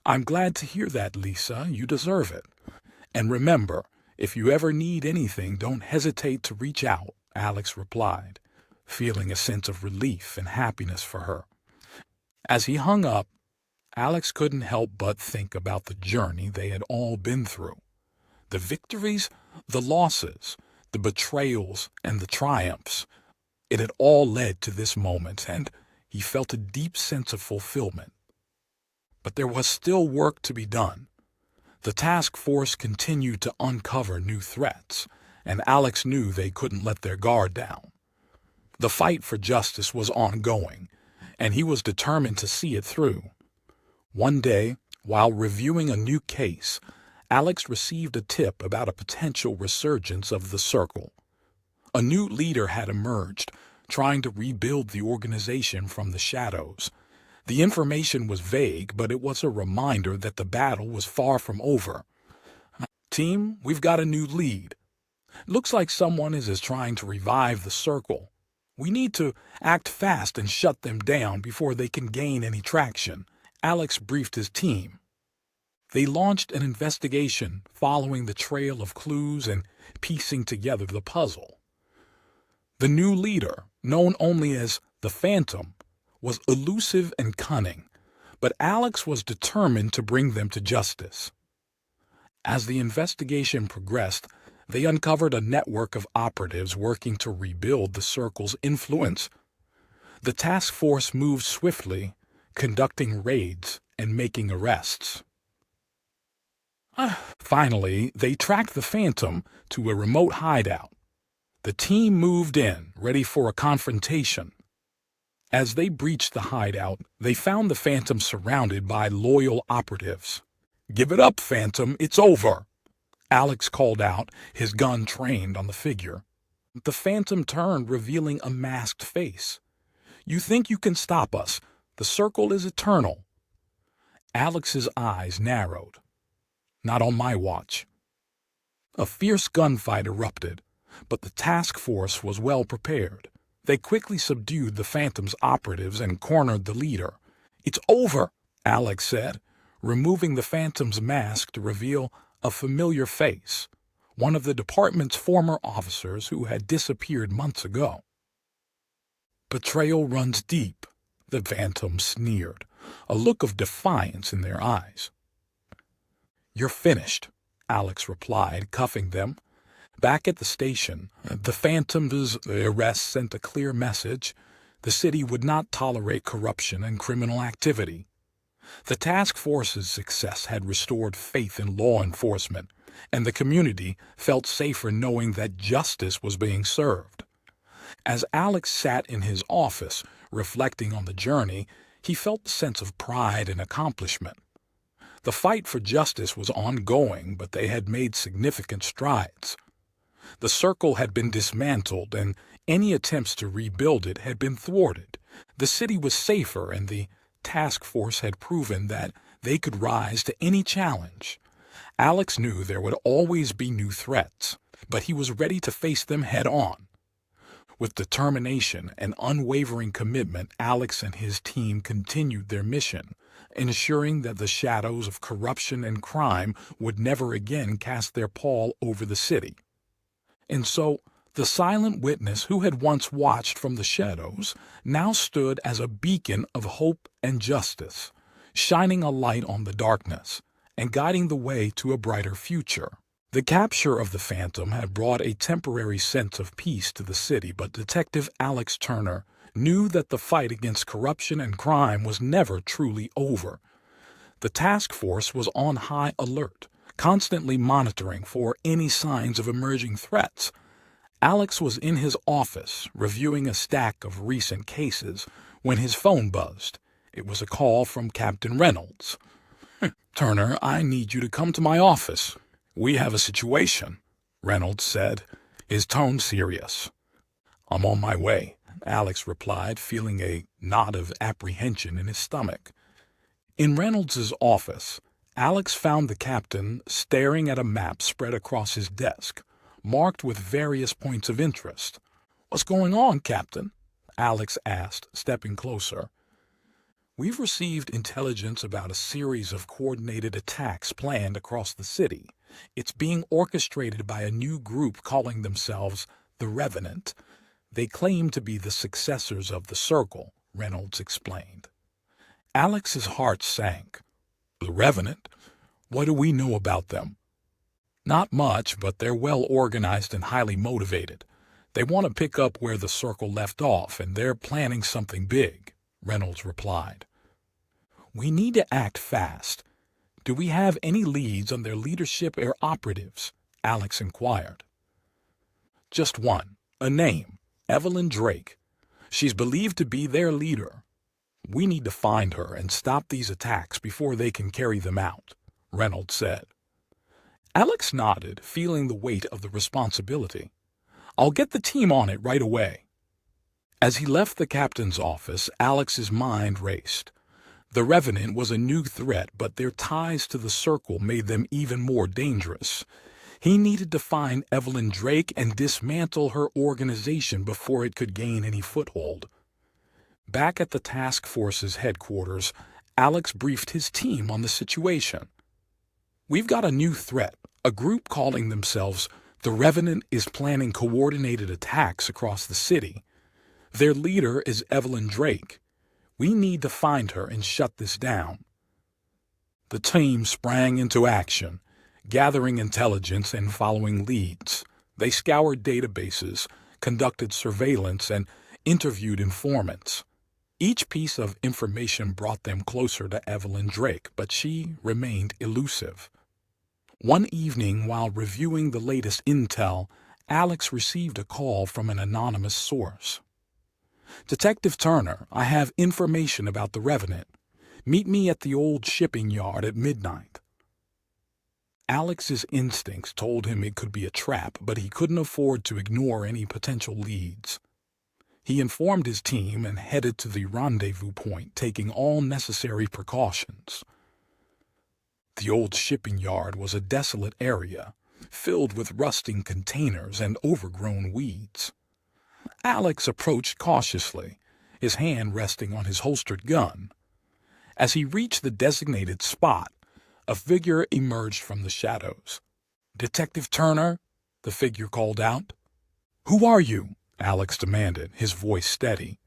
A: "I'm glad to hear that, Lisa. You deserve it. And remember, if you ever need anything, don't hesitate to reach out," Alex replied, feeling a sense of relief and happiness for her. As he hung up, Alex couldn't help but think about the journey they had all been through. The victories, the losses, the betrayals, and the triumphs. It had all led to this moment, and he felt a deep sense of fulfillment. But there was still work to be done. The task force continued to uncover new threats, and Alex knew they couldn't let their guard down. The fight for justice was ongoing, and he was determined to see it through. One day, while reviewing a new case, Alex received a tip about a potential resurgence of the Circle. A new leader had emerged, trying to rebuild the organization from the shadows. The information was vague, but it was a reminder that the battle was far from over. "Team, we've got a new lead." Looks like someone is trying to revive the circle. We need to act fast and shut them down before they can gain any traction, Alex briefed his team. They launched an investigation following the trail of clues and piecing together the puzzle. The new leader, known only as the Phantom, was elusive and cunning, but Alex was determined to bring them to justice. As the investigation progressed, they uncovered a network of operatives working to rebuild the Circle's influence. The task force moved swiftly, conducting raids and making arrests. Finally, they tracked the Phantom to a remote hideout. The team moved in, ready for a confrontation. As they breached the hideout, they found the Phantom surrounded by loyal operatives. "Give it up, Phantom, it's over," Alex called out, his gun trained on the figure. The Phantom turned, revealing a masked face. "You think you can stop us? The Circle is eternal." Alex's eyes narrowed. "Not on my watch." A fierce gunfight erupted, but the task force was well prepared. They quickly subdued the Phantom's operatives and cornered the leader. "It's over," Alex said, removing the Phantom's mask to reveal a familiar face, one of the department's former officers who had disappeared months ago. "Betrayal runs deep," the Phantom sneered, a look of defiance in their eyes. "You're finished," Alex replied, cuffing them. Back at the station, the Phantom's arrest sent a clear message. The city would not tolerate corruption and criminal activity. The task force's success had restored faith in law enforcement, and the community felt safer knowing that justice was being served. As Alex sat in his office, reflecting on the journey, he felt a sense of pride and accomplishment. The fight for justice was ongoing, but they had made significant strides. The Circle had been dismantled, and any attempts to rebuild it had been thwarted. The city was safer, and the task force had proven that they could rise to any challenge. Alex knew there would always be new threats, but he was ready to face them head-on. With determination and unwavering commitment, Alex and his team continued their mission, ensuring that the shadows of corruption and crime would never again cast their pall over the city. And so, the silent witness who had once watched from the shadows now stood as a beacon of hope and justice, shining a light on the darkness and guiding the way to a brighter future. The capture of the Phantom had brought a temporary sense of peace to the city, but Detective Alex Turner knew that the fight against corruption and crime was never truly over. The task force was on high alert, constantly monitoring for any signs of emerging threats. Alex was in his office, reviewing a stack of recent cases, when his phone buzzed. It was a call from Captain Reynolds. "Turner, I need you to come to my office. We have a situation," Reynolds said, his tone serious. "I'm on my way," Alex replied, feeling a knot of apprehension in his stomach. In Reynolds's office, Alex found the captain staring at a map spread across his desk, marked with various points of interest. "What's going on, Captain?" Alex asked, stepping closer. "We've received intelligence about a series of coordinated attacks planned across the city. It's being orchestrated by a new group calling themselves the Revenant. They claim to be the successors of the Circle," Reynolds explained. Alex's heart sank. "The Revenant? What do we know about them?" "Not much, but they're well organized and highly motivated. They want to pick up where the Circle left off, and they're planning something big," Reynolds replied. "We need to act fast. Do we have any leads on their leadership or operatives?" Alex inquired. "Just one, a name, Evelyn Drake. She's believed to be their leader. We need to find her and stop these attacks before they can carry them out," Reynolds said. Alex nodded, feeling the weight of the responsibility. "I'll get the team on it right away." As he left the captain's office, Alex's mind raced. The Revenant was a new threat, but their ties to the Circle made them even more dangerous. He needed to find Evelyn Drake and dismantle her organization before it could gain any foothold. Back at the task force's headquarters, Alex briefed his team on the situation. "We've got a new threat. A group calling themselves the Revenant is planning coordinated attacks across the city. Their leader is Evelyn Drake. We need to find her and shut this down." The team sprang into action, gathering intelligence and following leads. They scoured databases, conducted surveillance, and interviewed informants. Each piece of information brought them closer to Evelyn Drake, but she remained elusive. One evening, while reviewing the latest intel, Alex received a call from an anonymous source. "Detective Turner, I have information about the Revenant. Meet me at the old shipping yard at midnight." Alex's instincts told him it could be a trap, but he couldn't afford to ignore any potential leads. He informed his team and headed to the rendezvous point, taking all necessary precautions. The old shipping yard was a desolate area, filled with rusting containers and overgrown weeds. Alex approached cautiously, his hand resting on his holstered gun. As he reached the designated spot, a figure emerged from the shadows. "Detective Turner?" the figure called out. "Who are you?" Alex demanded, his voice steady.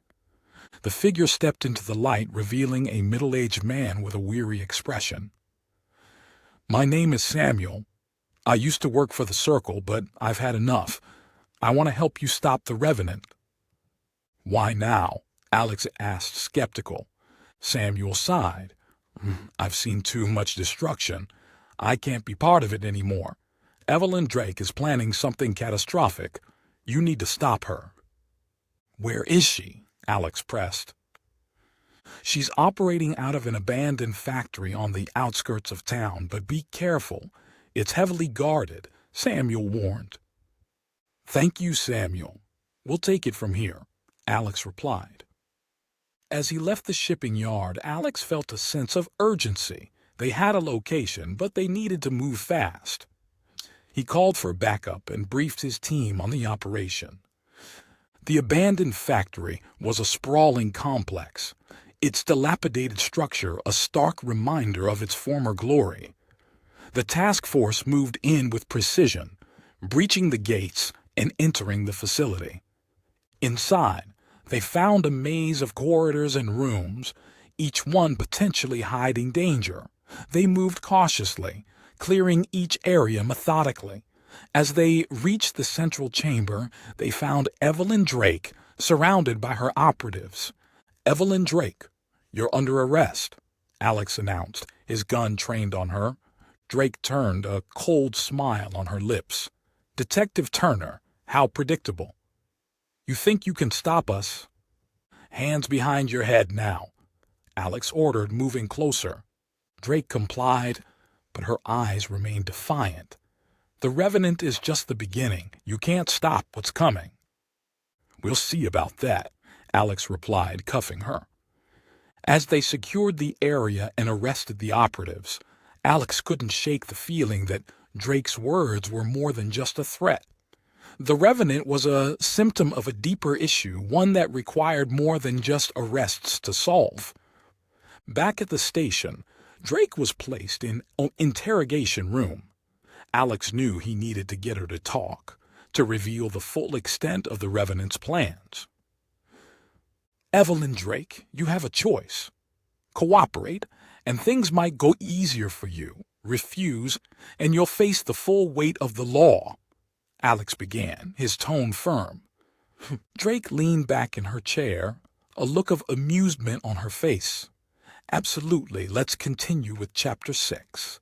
A: The figure stepped into the light, revealing a middle-aged man with a weary expression. "My name is Samuel. I used to work for the Circle, but I've had enough. I want to help you stop the Revenant." "Why now?" Alex asked, skeptical. Samuel sighed. "I've seen too much destruction. I can't be part of it anymore. Evelyn Drake is planning something catastrophic. You need to stop her." "Where is she?" Alex pressed. "She's operating out of an abandoned factory on the outskirts of town, but be careful. It's heavily guarded," Samuel warned. "Thank you, Samuel. We'll take it from here," Alex replied. As he left the shipping yard, Alex felt a sense of urgency. They had a location, but they needed to move fast. He called for backup and briefed his team on the operation. The abandoned factory was a sprawling complex, its dilapidated structure a stark reminder of its former glory. The task force moved in with precision, breaching the gates and entering the facility. Inside, they found a maze of corridors and rooms, each one potentially hiding danger. They moved cautiously, clearing each area methodically. As they reached the central chamber, they found Evelyn Drake surrounded by her operatives. "Evelyn Drake, you're under arrest," Alex announced, his gun trained on her. Drake turned, a cold smile on her lips. "Detective Turner, how predictable. You think you can stop us?" "Hands behind your head now," Alex ordered, moving closer. Drake complied, but her eyes remained defiant. "The Revenant is just the beginning. You can't stop what's coming." "We'll see about that," Alex replied, cuffing her. As they secured the area and arrested the operatives, Alex couldn't shake the feeling that Drake's words were more than just a threat. The Revenant was a symptom of a deeper issue, one that required more than just arrests to solve. Back at the station, Drake was placed in an interrogation room. Alex knew he needed to get her to talk, to reveal the full extent of the Revenant's plans. "Evelyn Drake, you have a choice. Cooperate, and things might go easier for you. Refuse, and you'll face the full weight of the law," Alex began, his tone firm. Drake leaned back in her chair, a look of amusement on her face. "Absolutely, let's continue with Chapter 6.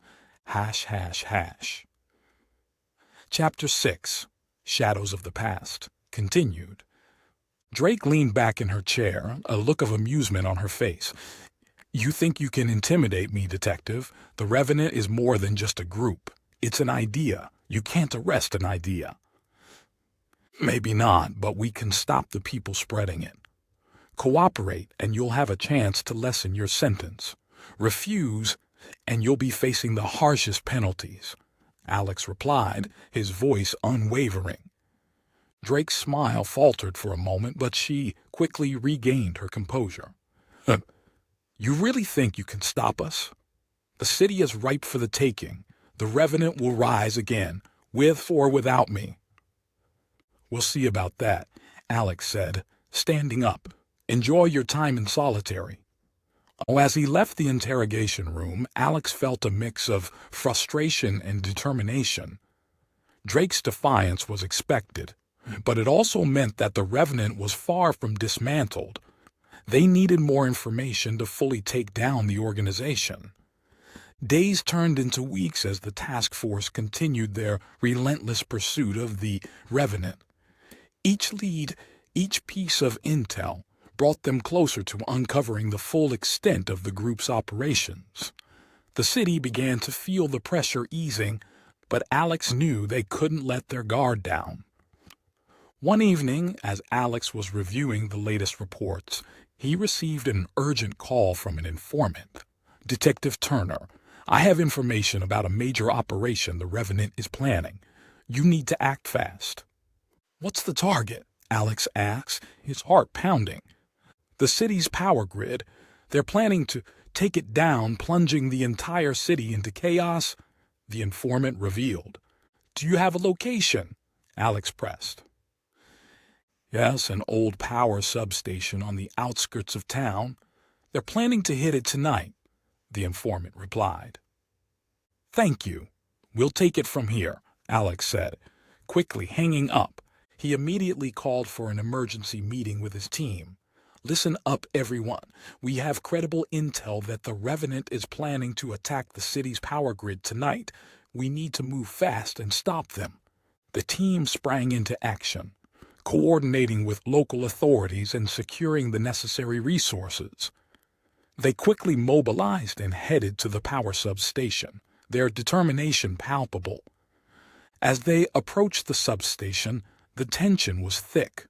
A: Chapter 6, Shadows of the Past, continued. Drake leaned back in her chair, a look of amusement on her face. "You think you can intimidate me, Detective? The Revenant is more than just a group. It's an idea. You can't arrest an idea." "Maybe not, but we can stop the people spreading it. Cooperate, and you'll have a chance to lessen your sentence. Refuse, and you'll be facing the harshest penalties," Alex replied, his voice unwavering. Drake's smile faltered for a moment, but she quickly regained her composure. You really think you can stop us? The city is ripe for the taking. The revenant will rise again, with or without me. We'll see about that, Alex said, standing up. Enjoy your time in solitary. As he left the interrogation room, Alex felt a mix of frustration and determination. Drake's defiance was expected, but it also meant that the revenant was far from dismantled. They needed more information to fully take down the organization. Days turned into weeks as the task force continued their relentless pursuit of the revenant. Each lead, each piece of intel, brought them closer to uncovering the full extent of the group's operations. The city began to feel the pressure easing, but Alex knew they couldn't let their guard down. One evening, as Alex was reviewing the latest reports, he received an urgent call from an informant. Detective Turner, I have information about a major operation the Revenant is planning. You need to act fast. What's the target? Alex asked, his heart pounding. The city's power grid. They're planning to take it down, plunging the entire city into chaos, the informant revealed. Do you have a location? Alex pressed. Yes, an old power substation on the outskirts of town. They're planning to hit it tonight, the informant replied. Thank you. We'll take it from here, Alex said. Quickly hanging up, he immediately called for an emergency meeting with his team. Listen up, everyone. We have credible intel that the Revenant is planning to attack the city's power grid tonight. We need to move fast and stop them. The team sprang into action, coordinating with local authorities and securing the necessary resources. They quickly mobilized and headed to the power substation, their determination palpable. As they approached the substation, the tension was thick.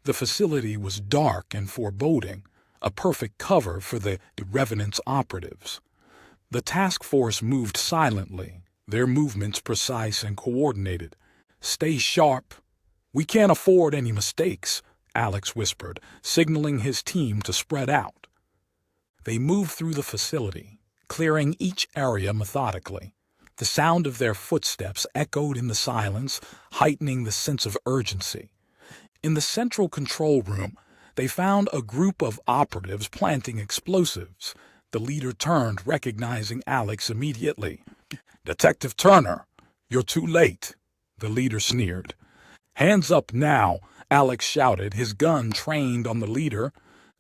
A: The facility was dark and foreboding, a perfect cover for the Revenant's operatives. The task force moved silently, their movements precise and coordinated. Stay sharp. We can't afford any mistakes, Alex whispered, signaling his team to spread out. They moved through the facility, clearing each area methodically. The sound of their footsteps echoed in the silence, heightening the sense of urgency. In the central control room, they found a group of operatives planting explosives. The leader turned, recognizing Alex immediately. Detective Turner, you're too late, the leader sneered. Hands up now, Alex shouted, his gun trained on the leader.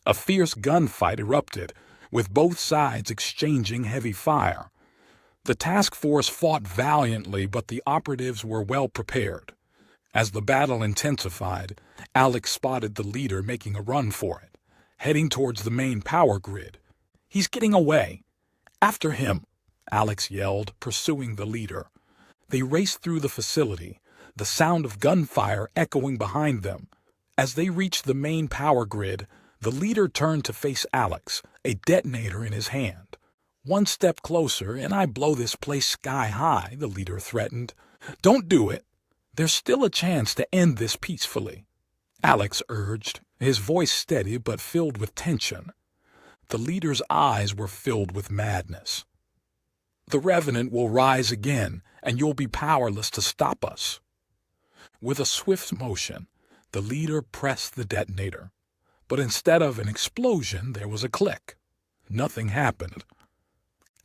A: A fierce gunfight erupted, with both sides exchanging heavy fire. The task force fought valiantly, but the operatives were well prepared. As the battle intensified, Alex spotted the leader making a run for it, heading towards the main power grid. He's getting away. After him, Alex yelled, pursuing the leader. They raced through the facility, the sound of gunfire echoing behind them. As they reached the main power grid, the leader turned to face Alex, a detonator in his hand. One step closer and I blow this place sky high, the leader threatened. Don't do it. There's still a chance to end this peacefully, Alex urged, his voice steady but filled with tension. The leader's eyes were filled with madness. The Revenant will rise again, and you'll be powerless to stop us. With a swift motion, the leader pressed the detonator. But instead of an explosion, there was a click. Nothing happened.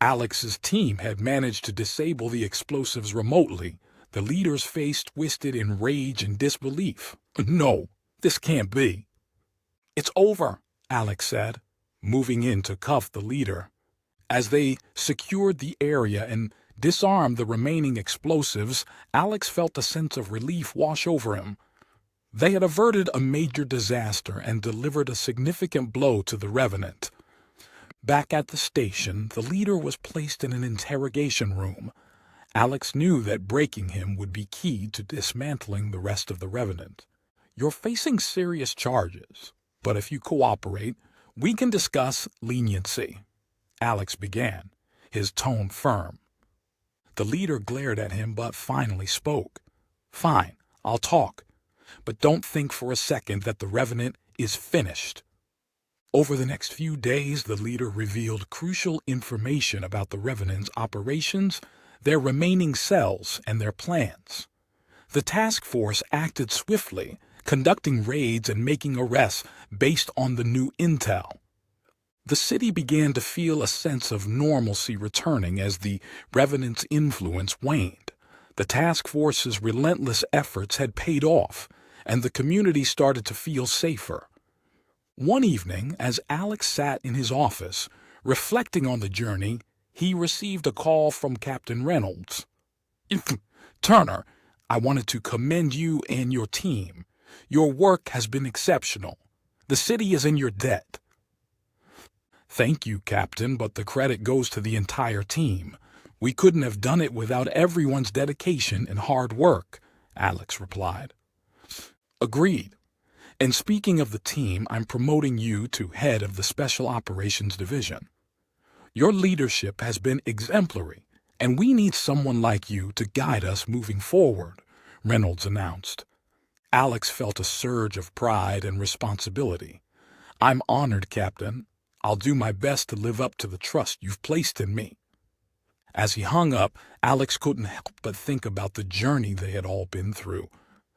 A: Alex's team had managed to disable the explosives remotely. The leader's face twisted in rage and disbelief. No, this can't be. It's over, Alex said, moving in to cuff the leader. As they secured the area and disarmed the remaining explosives, Alex felt a sense of relief wash over him. They had averted a major disaster and delivered a significant blow to the Revenant. Back at the station, the leader was placed in an interrogation room. Alex knew that breaking him would be key to dismantling the rest of the Revenant. You're facing serious charges, but if you cooperate, we can discuss leniency, Alex began, his tone firm. The leader glared at him but finally spoke. "Fine, I'll talk. But don't think for a second that the revenant is finished." Over the next few days, the leader revealed crucial information about the revenant's operations, their remaining cells, and their plans. The task force acted swiftly, conducting raids and making arrests based on the new intel. The city began to feel a sense of normalcy returning as the revenant's influence waned. The task force's relentless efforts had paid off, and the community started to feel safer. One evening, as Alex sat in his office, reflecting on the journey, he received a call from Captain Reynolds. "Turner, I wanted to commend you and your team. Your work has been exceptional. The city is in your debt." "Thank you, Captain, but the credit goes to the entire team. We couldn't have done it without everyone's dedication and hard work," Alex replied. "Agreed. And speaking of the team, I'm promoting you to head of the Special Operations Division. Your leadership has been exemplary, and we need someone like you to guide us moving forward," Reynolds announced. Alex felt a surge of pride and responsibility. "I'm honored, Captain. I'll do my best to live up to the trust you've placed in me." As he hung up, Alex couldn't help but think about the journey they had all been through.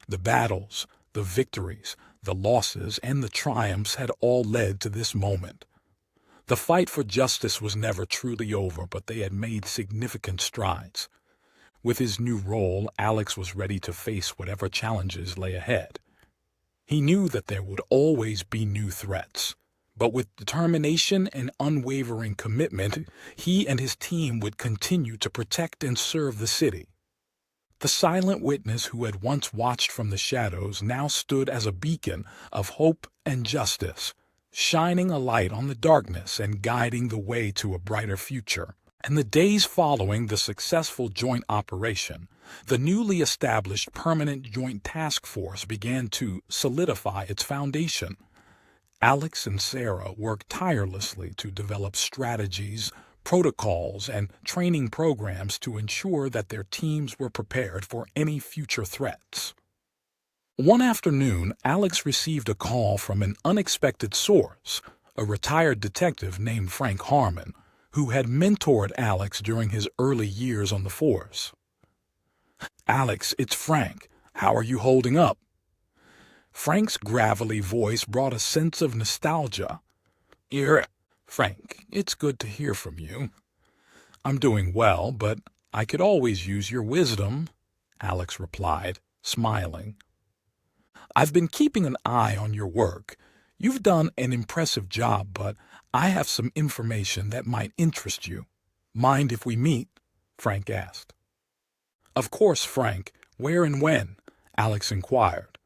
A: The battles, the victories, the losses, and the triumphs had all led to this moment. The fight for justice was never truly over, but they had made significant strides. With his new role, Alex was ready to face whatever challenges lay ahead. He knew that there would always be new threats, but with determination and unwavering commitment, he and his team would continue to protect and serve the city. The silent witness who had once watched from the shadows now stood as a beacon of hope and justice, shining a light on the darkness and guiding the way to a brighter future. In the days following the successful joint operation, the newly established Permanent Joint Task Force began to solidify its foundation. Alex and Sarah worked tirelessly to develop strategies, protocols, and training programs to ensure that their teams were prepared for any future threats. One afternoon, Alex received a call from an unexpected source, a retired detective named Frank Harmon, who had mentored Alex during his early years on the force. "Alex, it's Frank. How are you holding up?" Frank's gravelly voice brought a sense of nostalgia. "Frank, it's good to hear from you." "I'm doing well, but I could always use your wisdom," Alex replied, smiling. "I've been keeping an eye on your work. You've done an impressive job, but I have some information that might interest you. Mind if we meet?" Frank asked. "Of course, Frank. Where and when?" Alex inquired.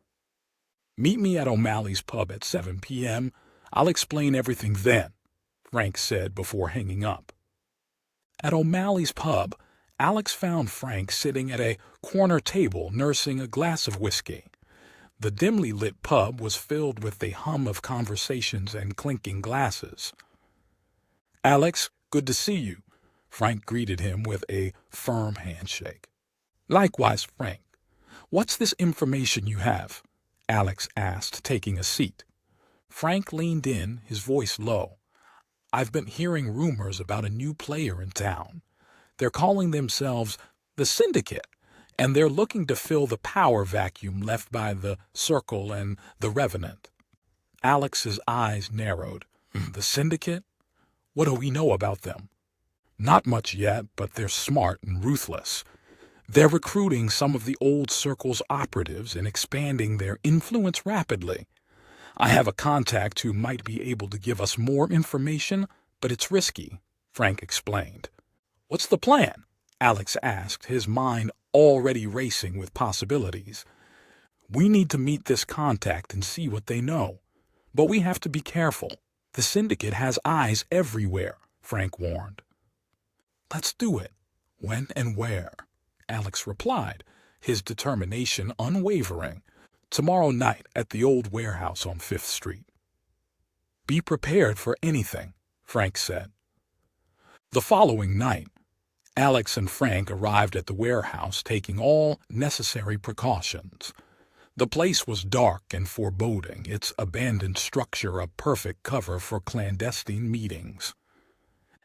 A: "Meet me at O'Malley's pub at 7 p.m. I'll explain everything then," Frank said before hanging up. At O'Malley's pub, Alex found Frank sitting at a corner table nursing a glass of whiskey. The dimly lit pub was filled with a hum of conversations and clinking glasses. "Alex, good to see you," Frank greeted him with a firm handshake. "Likewise, Frank. What's this information you have?" Alex asked, taking a seat. Frank leaned in, his voice low. "I've been hearing rumors about a new player in town. They're calling themselves the Syndicate, and they're looking to fill the power vacuum left by the Circle and the Revenant." Alex's eyes narrowed. "The Syndicate? What do we know about them?" "Not much yet, but they're smart and ruthless. They're recruiting some of the old Circle's operatives and expanding their influence rapidly. I have a contact who might be able to give us more information, but it's risky," Frank explained. "What's the plan?" Alex asked, his mind already racing with possibilities. "We need to meet this contact and see what they know. But we have to be careful. The Syndicate has eyes everywhere," Frank warned. "Let's do it. When and where?" Alex replied, his determination unwavering. "Tomorrow night at the old warehouse on 5th Street." "Be prepared for anything," Frank said. The following night, Alex and Frank arrived at the warehouse taking all necessary precautions. The place was dark and foreboding, its abandoned structure a perfect cover for clandestine meetings.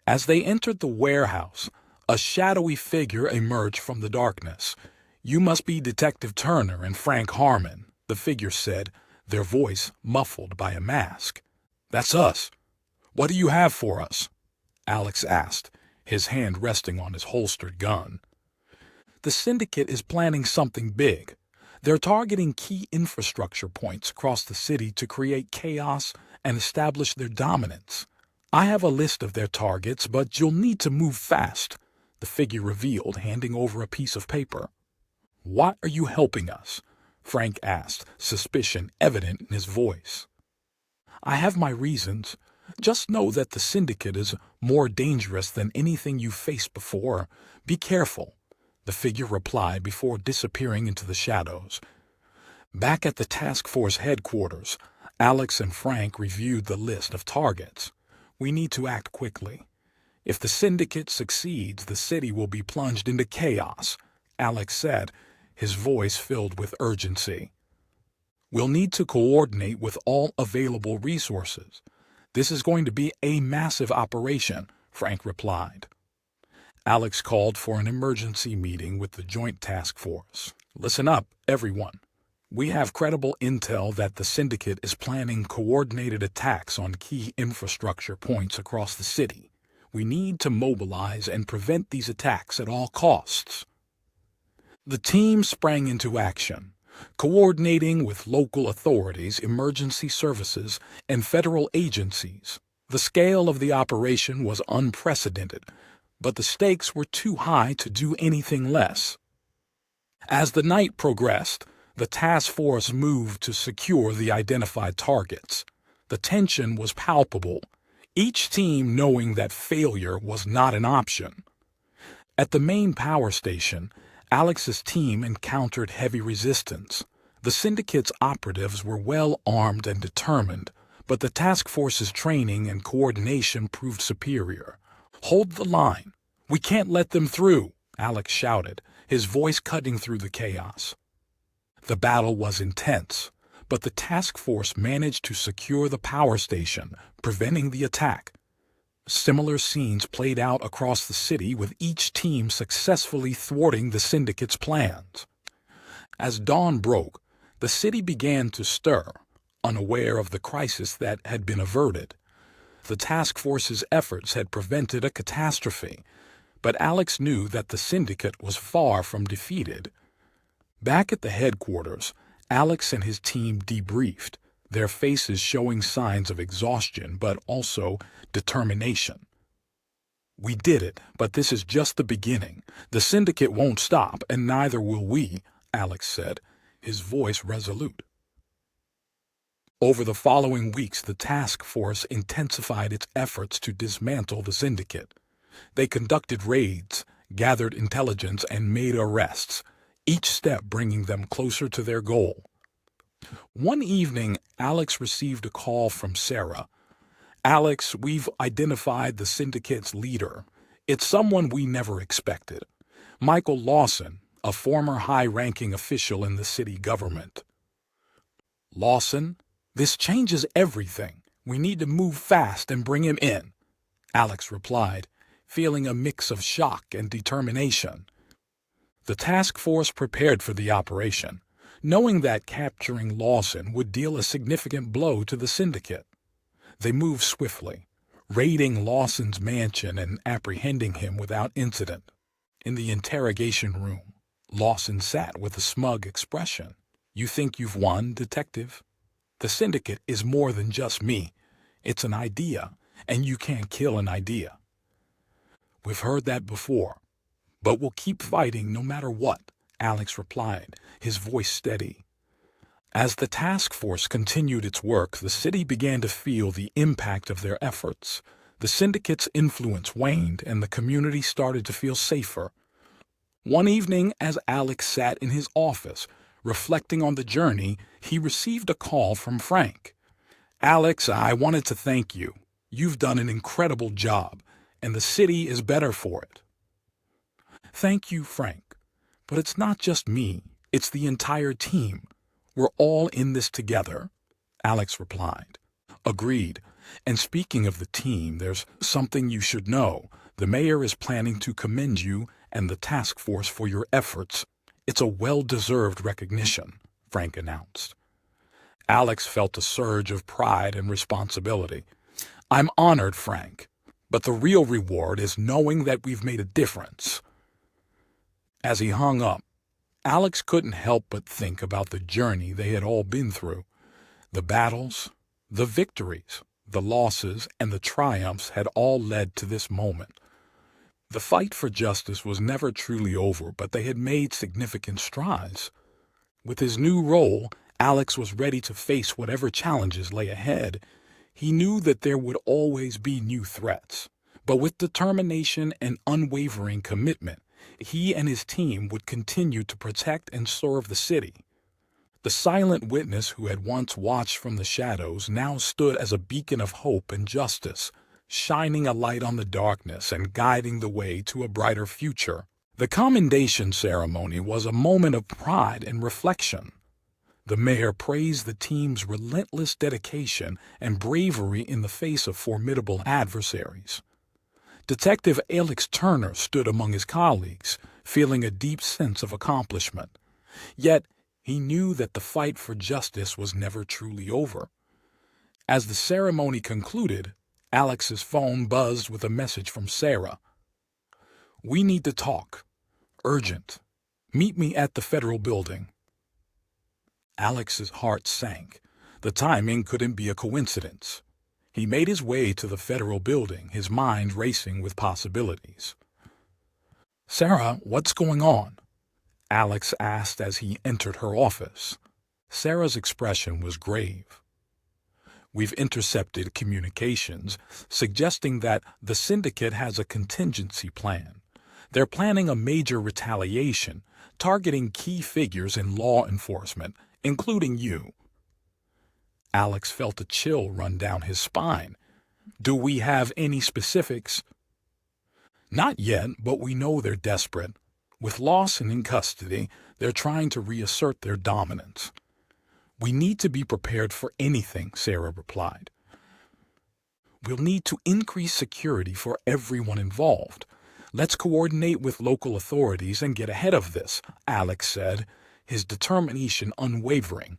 A: As they entered the warehouse, a shadowy figure emerged from the darkness. "You must be Detective Turner and Frank Harmon," the figure said, their voice muffled by a mask. "That's us. What do you have for us?" Alex asked, his hand resting on his holstered gun. "The syndicate is planning something big. They're targeting key infrastructure points across the city to create chaos and establish their dominance. I have a list of their targets, but you'll need to move fast," the figure revealed, handing over a piece of paper. "Why are you helping us?" Frank asked, suspicion evident in his voice. "I have my reasons. Just know that the syndicate is more dangerous than anything you've faced before. Be careful," the figure replied before disappearing into the shadows. Back at the task force headquarters, Alex and Frank reviewed the list of targets. "We need to act quickly. If the syndicate succeeds, the city will be plunged into chaos," Alex said, his voice filled with urgency. "We'll need to coordinate with all available resources. This is going to be a massive operation," Frank replied. Alex called for an emergency meeting with the Joint Task Force. "Listen up, everyone. We have credible intel that the syndicate is planning coordinated attacks on key infrastructure points across the city. We need to mobilize and prevent these attacks at all costs." The team sprang into action, coordinating with local authorities, emergency services, and federal agencies. The scale of the operation was unprecedented, but the stakes were too high to do anything less. As the night progressed, the task force moved to secure the identified targets. The tension was palpable, each team knowing that failure was not an option. At the main power station, Alex's team encountered heavy resistance. The syndicate's operatives were well armed and determined, but the task force's training and coordination proved superior. "Hold the line. We can't let them through," Alex shouted, his voice cutting through the chaos. The battle was intense, but the task force managed to secure the power station, preventing the attack. Similar scenes played out across the city, with each team successfully thwarting the syndicate's plans. As dawn broke, the city began to stir, unaware of the crisis that had been averted. The task force's efforts had prevented a catastrophe, but Alex knew that the syndicate was far from defeated. Back at the headquarters, Alex and his team debriefed, their faces showing signs of exhaustion but also determination. "We did it, but this is just the beginning. The syndicate won't stop, and neither will we," Alex said, his voice resolute. Over the following weeks, the task force intensified its efforts to dismantle the syndicate. They conducted raids, gathered intelligence, and made arrests, each step bringing them closer to their goal. One evening, Alex received a call from Sarah. "Alex, we've identified the syndicate's leader. It's someone we never expected. Michael Lawson, a former high-ranking official in the city government." "Lawson? This changes everything. We need to move fast and bring him in," Alex replied, feeling a mix of shock and determination. The task force prepared for the operation, knowing that capturing Lawson would deal a significant blow to the syndicate. They moved swiftly, raiding Lawson's mansion and apprehending him without incident. In the interrogation room, Lawson sat with a smug expression. "You think you've won, Detective? The syndicate is more than just me. It's an idea, and you can't kill an idea." "We've heard that before, but we'll keep fighting no matter what," Alex replied, his voice steady. As the task force continued its work, the city began to feel the impact of their efforts. The syndicate's influence waned, and the community started to feel safer. One evening, as Alex sat in his office, reflecting on the journey, he received a call from Frank. "Alex, I wanted to thank you. You've done an incredible job, and the city is better for it." "Thank you, Frank. But it's not just me, it's the entire team. We're all in this together," Alex replied. "Agreed. And speaking of the team, there's something you should know. The mayor is planning to commend you and the task force for your efforts. It's a well-deserved recognition," Frank announced. Alex felt a surge of pride and responsibility. "I'm honored, Frank, but the real reward is knowing that we've made a difference." As he hung up, Alex couldn't help but think about the journey they had all been through. The battles, the victories, the losses, and the triumphs had all led to this moment. The fight for justice was never truly over, but they had made significant strides. With his new role, Alex was ready to face whatever challenges lay ahead. He knew that there would always be new threats, but with determination and unwavering commitment, he and his team would continue to protect and serve the city. The silent witness who had once watched from the shadows now stood as a beacon of hope and justice, shining a light on the darkness and guiding the way to a brighter future. The commendation ceremony was a moment of pride and reflection. The mayor praised the team's relentless dedication and bravery in the face of formidable adversaries. Detective Alex Turner stood among his colleagues, feeling a deep sense of accomplishment. Yet, he knew that the fight for justice was never truly over. As the ceremony concluded, Alex's phone buzzed with a message from Sarah. "We need to talk. Urgent. Meet me at the federal building." Alex's heart sank. The timing couldn't be a coincidence. He made his way to the federal building, his mind racing with possibilities. "Sarah, what's going on?" Alex asked as he entered her office. Sarah's expression was grave. "We've intercepted communications suggesting that the syndicate has a contingency plan. They're planning a major retaliation, targeting key figures in law enforcement, including you." Alex felt a chill run down his spine. "Do we have any specifics?" "Not yet, but we know they're desperate. With Lawson in custody, they're trying to reassert their dominance." "We need to be prepared for anything," Sarah replied. "We'll need to increase security for everyone involved. Let's coordinate with local authorities and get ahead of this," Alex said, his determination unwavering.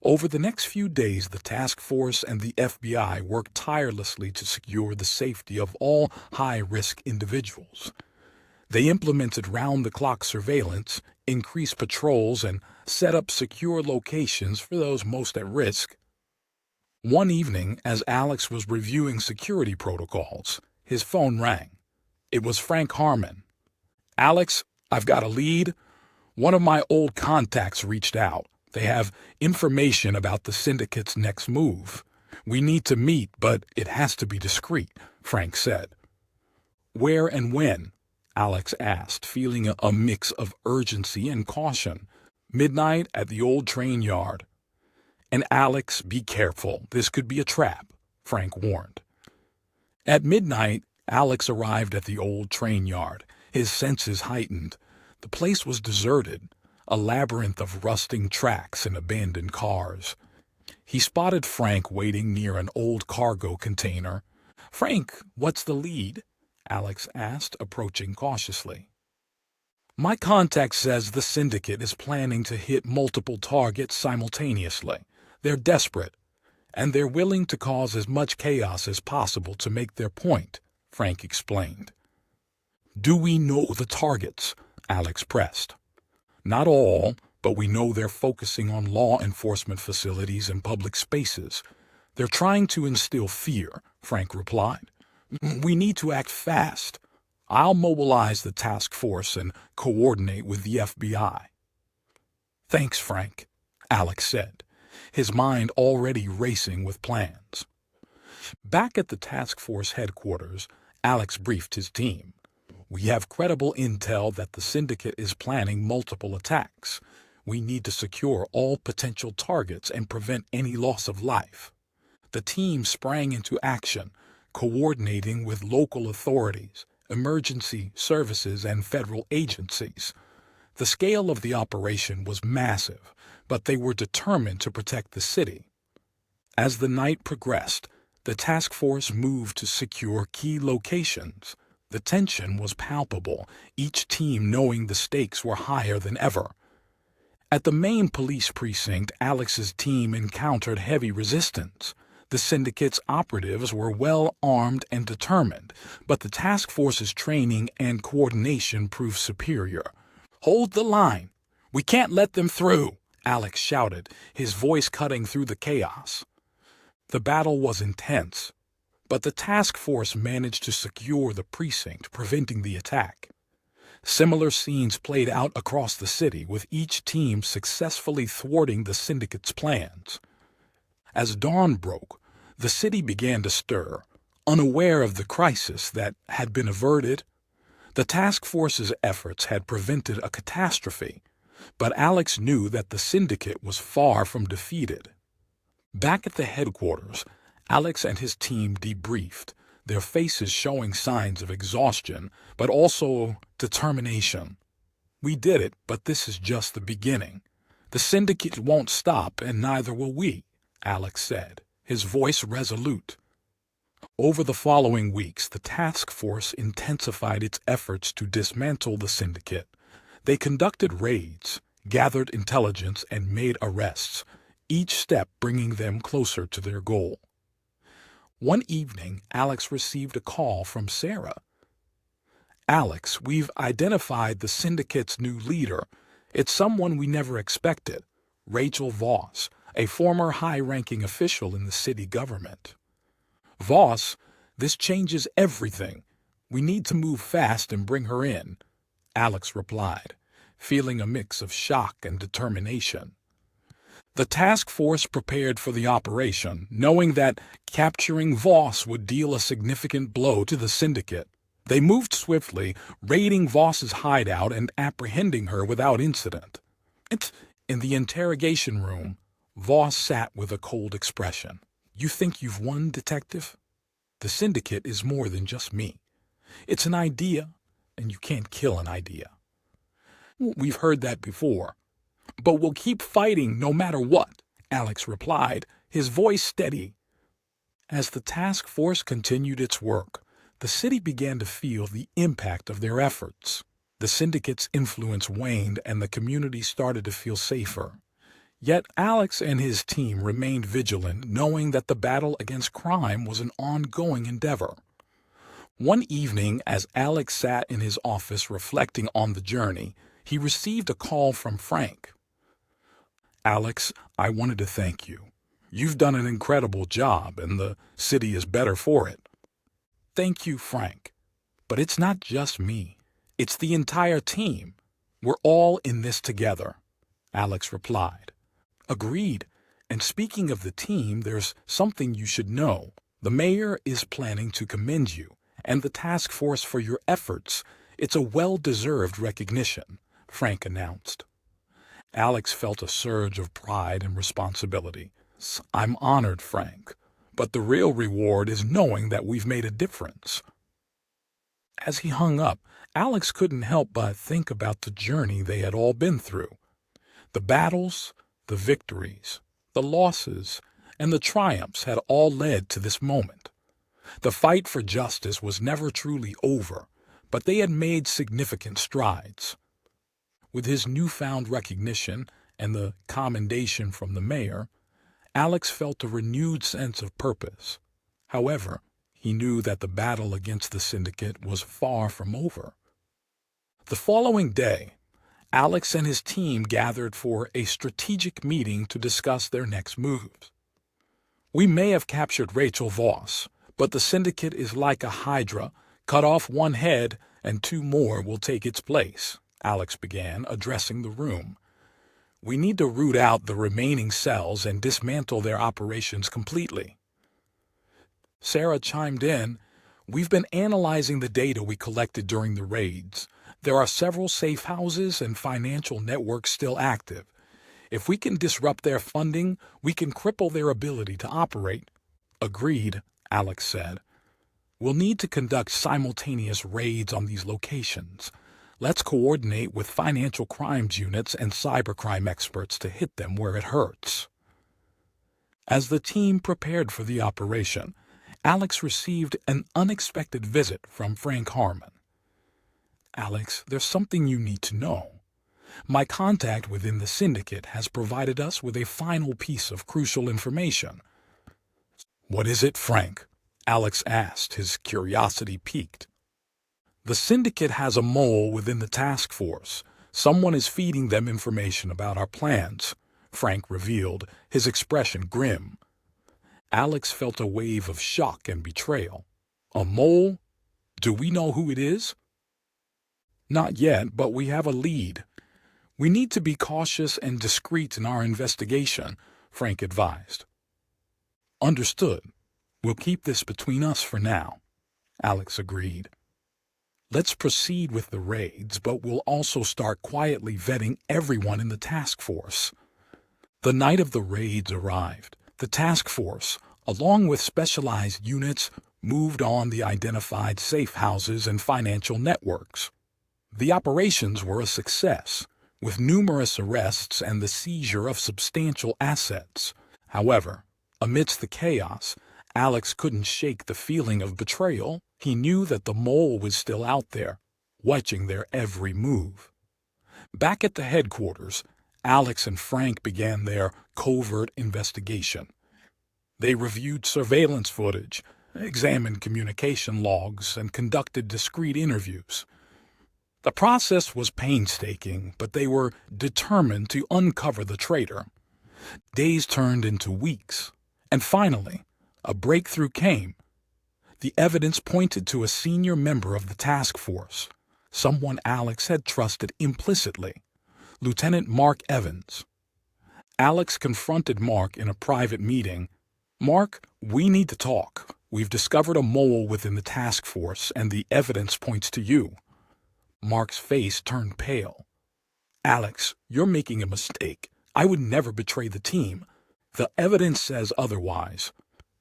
A: Over the next few days, the task force and the FBI worked tirelessly to secure the safety of all high-risk individuals. They implemented round-the-clock surveillance, increased patrols, and set up secure locations for those most at risk. One evening, as Alex was reviewing security protocols, his phone rang. It was Frank Harmon. "Alex, I've got a lead. One of my old contacts reached out. They have information about the syndicate's next move. We need to meet, but it has to be discreet," Frank said. "Where and when?" Alex asked, feeling a mix of urgency and caution. "Midnight at the old train yard." "And Alex, be careful. This could be a trap," Frank warned. At midnight, Alex arrived at the old train yard, his senses heightened. The place was deserted, a labyrinth of rusting tracks and abandoned cars. He spotted Frank waiting near an old cargo container. "Frank, what's the lead?" Alex asked, approaching cautiously. "My contact says the syndicate is planning to hit multiple targets simultaneously. They're desperate, and they're willing to cause as much chaos as possible to make their point," Frank explained. "Do we know the targets?" Alex pressed. "Not all, but we know they're focusing on law enforcement facilities and public spaces. They're trying to instill fear," Frank replied. "We need to act fast. I'll mobilize the task force and coordinate with the FBI." "Thanks, Frank," Alex said, his mind already racing with plans. Back at the task force headquarters, Alex briefed his team. "We have credible intel that the syndicate is planning multiple attacks. We need to secure all potential targets and prevent any loss of life." The team sprang into action, coordinating with local authorities, emergency services, and federal agencies. The scale of the operation was massive, but they were determined to protect the city. As the night progressed, the task force moved to secure key locations. The tension was palpable, each team knowing the stakes were higher than ever. At the main police precinct, Alex's team encountered heavy resistance. The syndicate's operatives were well armed and determined, but the task force's training and coordination proved superior. "Hold the line! We can't let them through!" Alex shouted, his voice cutting through the chaos. The battle was intense, but the task force managed to secure the precinct, preventing the attack. Similar scenes played out across the city, with each team successfully thwarting the syndicate's plans. As dawn broke, the city began to stir, unaware of the crisis that had been averted. The task force's efforts had prevented a catastrophe, but Alex knew that the syndicate was far from defeated. Back at the headquarters, Alex and his team debriefed, their faces showing signs of exhaustion, but also determination. "We did it, but this is just the beginning. The syndicate won't stop, and neither will we," Alex said, his voice resolute. Over the following weeks, the task force intensified its efforts to dismantle the syndicate. They conducted raids, gathered intelligence, and made arrests, each step bringing them closer to their goal. One evening, Alex received a call from Sarah. "Alex, we've identified the syndicate's new leader. It's someone we never expected, Rachel Voss, a former high-ranking official in the city government." "Voss, this changes everything. We need to move fast and bring her in," Alex replied, feeling a mix of shock and determination. The task force prepared for the operation, knowing that capturing Voss would deal a significant blow to the syndicate. They moved swiftly, raiding Voss's hideout and apprehending her without incident. In the interrogation room, Voss sat with a cold expression. "You think you've won, detective? The syndicate is more than just me. It's an idea, and you can't kill an idea." "We've heard that before. But we'll keep fighting no matter what," Alex replied, his voice steady. As the task force continued its work, the city began to feel the impact of their efforts. The syndicate's influence waned and the community started to feel safer. Yet Alex and his team remained vigilant, knowing that the battle against crime was an ongoing endeavor. One evening, as Alex sat in his office reflecting on the journey, he received a call from Frank. "Alex, I wanted to thank you. You've done an incredible job, and the city is better for it." "Thank you, Frank. But it's not just me. It's the entire team. We're all in this together," Alex replied. "Agreed. And speaking of the team, there's something you should know. The mayor is planning to commend you and the task force for your efforts. It's a well-deserved recognition," Frank announced. Alex felt a surge of pride and responsibility. "I'm honored, Frank, but the real reward is knowing that we've made a difference." As he hung up, Alex couldn't help but think about the journey they had all been through. The battles, the victories, the losses, and the triumphs had all led to this moment. The fight for justice was never truly over, but they had made significant strides. With his newfound recognition and the commendation from the mayor, Alex felt a renewed sense of purpose. However, he knew that the battle against the syndicate was far from over. The following day, Alex and his team gathered for a strategic meeting to discuss their next moves. "We may have captured Rachel Voss, but the syndicate is like a hydra. Cut off one head and two more will take its place," Alex began, addressing the room. "We need to root out the remaining cells and dismantle their operations completely." Sarah chimed in. "We've been analyzing the data we collected during the raids. There are several safe houses and financial networks still active. If we can disrupt their funding, we can cripple their ability to operate." "Agreed," Alex said. We'll need to conduct simultaneous raids on these locations. Let's coordinate with financial crimes units and cybercrime experts to hit them where it hurts." As the team prepared for the operation, Alex received an unexpected visit from Frank Harmon. "Alex, there's something you need to know. My contact within the syndicate has provided us with a final piece of crucial information." "What is it, Frank?" Alex asked, his curiosity piqued. "The syndicate has a mole within the task force. Someone is feeding them information about our plans," Frank revealed, his expression grim. Alex felt a wave of shock and betrayal. "A mole? Do we know who it is?" "Not yet, but we have a lead. We need to be cautious and discreet in our investigation," Frank advised. "Understood. We'll keep this between us for now," Alex agreed. "Let's proceed with the raids, but we'll also start quietly vetting everyone in the task force." The night of the raids arrived. The task force, along with specialized units, moved on the identified safe houses and financial networks. The operations were a success, with numerous arrests and the seizure of substantial assets. However, amidst the chaos, Alex couldn't shake the feeling of betrayal. He knew that the mole was still out there, watching their every move. Back at the headquarters, Alex and Frank began their covert investigation. They reviewed surveillance footage, examined communication logs, and conducted discreet interviews. The process was painstaking, but they were determined to uncover the traitor. Days turned into weeks, and finally, a breakthrough came. The evidence pointed to a senior member of the task force, someone Alex had trusted implicitly, Lieutenant Mark Evans. Alex confronted Mark in a private meeting. "Mark, we need to talk. We've discovered a mole within the task force, and the evidence points to you." Mark's face turned pale. "Alex, you're making a mistake. I would never betray the team. The evidence says otherwise.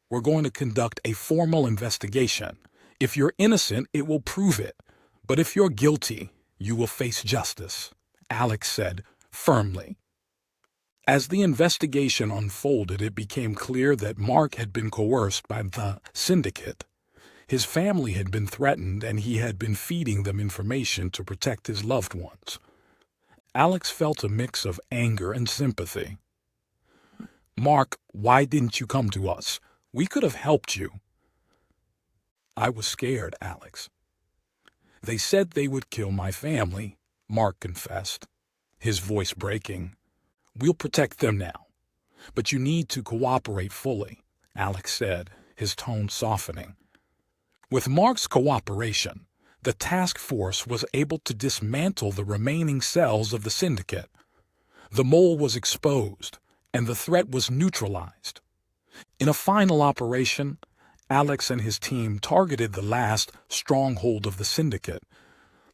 A: We're going to conduct a formal investigation. If you're innocent, it will prove it. But if you're guilty, you will face justice," Alex said firmly. As the investigation unfolded, it became clear that Mark had been coerced by the syndicate. His family had been threatened, and he had been feeding them information to protect his loved ones. Alex felt a mix of anger and sympathy. "Mark, why didn't you come to us? We could have helped you." "I was scared, Alex. They said they would kill my family," Mark confessed, his voice breaking. "We'll protect them now. But you need to cooperate fully," Alex said, his tone softening. With Mark's cooperation, the task force was able to dismantle the remaining cells of the syndicate. The mole was exposed, and the threat was neutralized. In a final operation, Alex and his team targeted the last stronghold of the syndicate.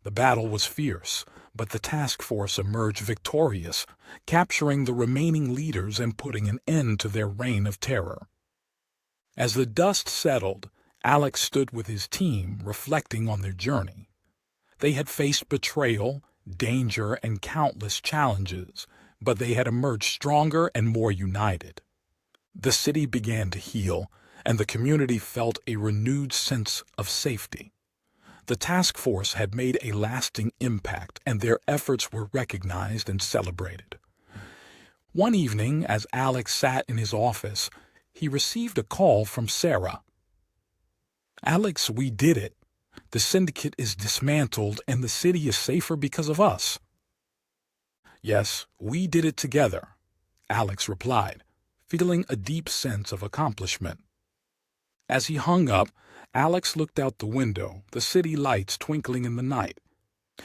A: The battle was fierce, but the task force emerged victorious, capturing the remaining leaders and putting an end to their reign of terror. As the dust settled, Alex stood with his team, reflecting on their journey. They had faced betrayal, danger, and countless challenges, but they had emerged stronger and more united. The city began to heal, and the community felt a renewed sense of safety. The task force had made a lasting impact, and their efforts were recognized and celebrated. One evening, as Alex sat in his office, he received a call from Sarah. "Alex, we did it. The syndicate is dismantled, and the city is safer because of us." "Yes, we did it together," Alex replied, feeling a deep sense of accomplishment. As he hung up, Alex looked out the window, the city lights twinkling in the night.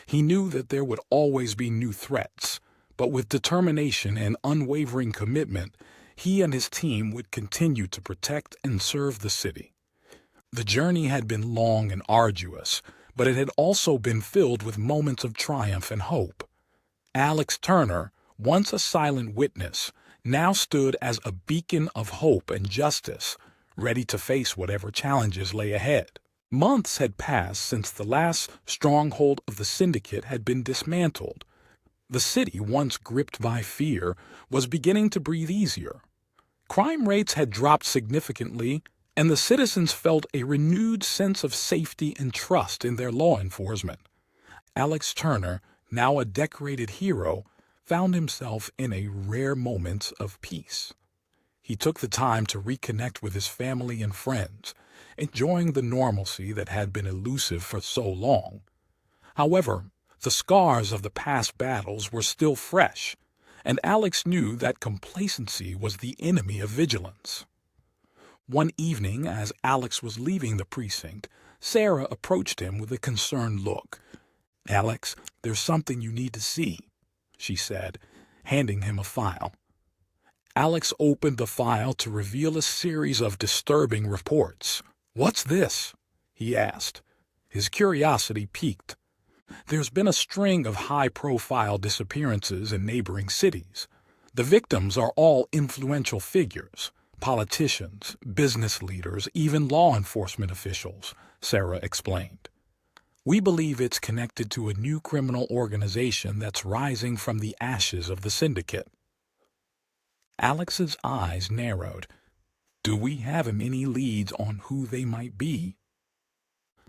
A: He knew that there would always be new threats, but with determination and unwavering commitment, he and his team would continue to protect and serve the city. The journey had been long and arduous, but it had also been filled with moments of triumph and hope. Alex Turner, once a silent witness, now stood as a beacon of hope and justice, ready to face whatever challenges lay ahead. Months had passed since the last stronghold of the syndicate had been dismantled. The city, once gripped by fear, was beginning to breathe easier. Crime rates had dropped significantly, and the citizens felt a renewed sense of safety and trust in their law enforcement. Alex Turner, now a decorated hero, found himself in a rare moment of peace. He took the time to reconnect with his family and friends, enjoying the normalcy that had been elusive for so long. However, the scars of the past battles were still fresh, and Alex knew that complacency was the enemy of vigilance. One evening, as Alex was leaving the precinct, Sarah approached him with a concerned look. "Alex, there's something you need to see," she said, handing him a file. Alex opened the file to reveal a series of disturbing reports. "What's this?" he asked. His curiosity piqued. There's been a string of high-profile disappearances in neighboring cities. The victims are all influential figures, politicians, business leaders, even law enforcement officials, Sarah explained. "We believe it's connected to a new criminal organization that's rising from the ashes of the syndicate." Alex's eyes narrowed. "Do we have any leads on who they might be?"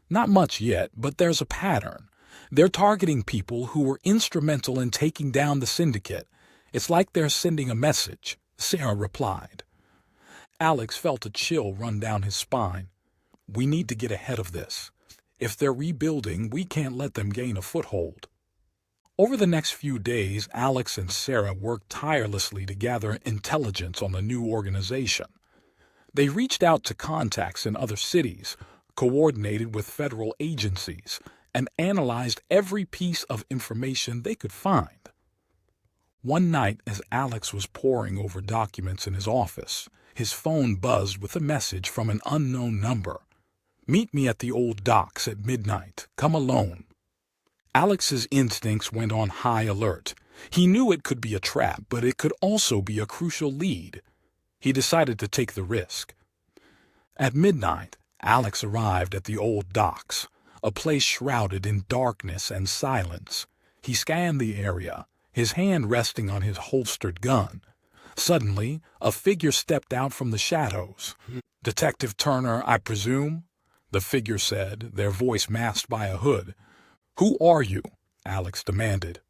A: "Not much yet, but there's a pattern. They're targeting people who were instrumental in taking down the syndicate. It's like they're sending a message," Sarah replied. Alex felt a chill run down his spine. "We need to get ahead of this. If they're rebuilding, we can't let them gain a foothold." Over the next few days, Alex and Sarah worked tirelessly to gather intelligence on the new organization. They reached out to contacts in other cities, coordinated with federal agencies, and analyzed every piece of information they could find. One night, as Alex was poring over documents in his office, his phone buzzed with a message from an unknown number. "Meet me at the old docks at midnight. Come alone." Alex's instincts went on high alert. He knew it could be a trap, but it could also be a crucial lead. He decided to take the risk. At midnight, Alex arrived at the old docks, a place shrouded in darkness and silence. He scanned the area, his hand resting on his holstered gun. Suddenly, a figure stepped out from the shadows. "Detective Turner, I presume?" the figure said, their voice masked by a hood. "Who are you?" Alex demanded.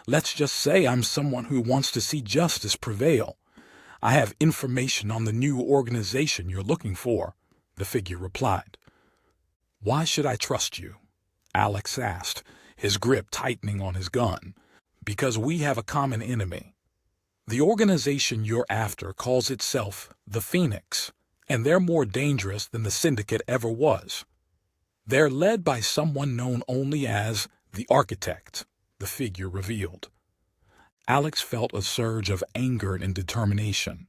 A: "Let's just say I'm someone who wants to see justice prevail. I have information on the new organization you're looking for," the figure replied. "Why should I trust you?" Alex asked, his grip tightening on his gun. "Because we have a common enemy. The organization you're after calls itself the Phoenix, and they're more dangerous than the syndicate ever was. They're led by someone known only as the Architect," the figure revealed. Alex felt a surge of anger and determination.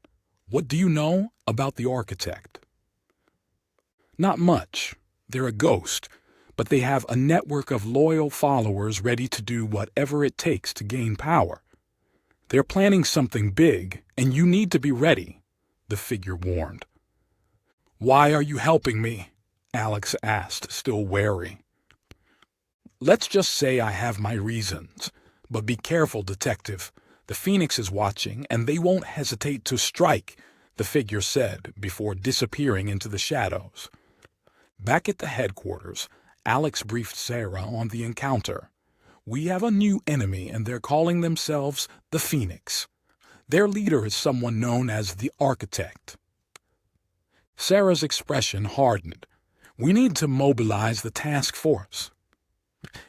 A: "What do you know about the Architect?" "Not much. They're a ghost, but they have a network of loyal followers ready to do whatever it takes to gain power. They're planning something big, and you need to be ready," the figure warned. "Why are you helping me?" Alex asked, still wary. "Let's just say I have my reasons. But be careful, Detective. The Phoenix is watching, and they won't hesitate to strike," the figure said before disappearing into the shadows. Back at the headquarters, Alex briefed Sarah on the encounter. "We have a new enemy, and they're calling themselves the Phoenix. Their leader is someone known as the Architect." Sarah's expression hardened. "We need to mobilize the task force.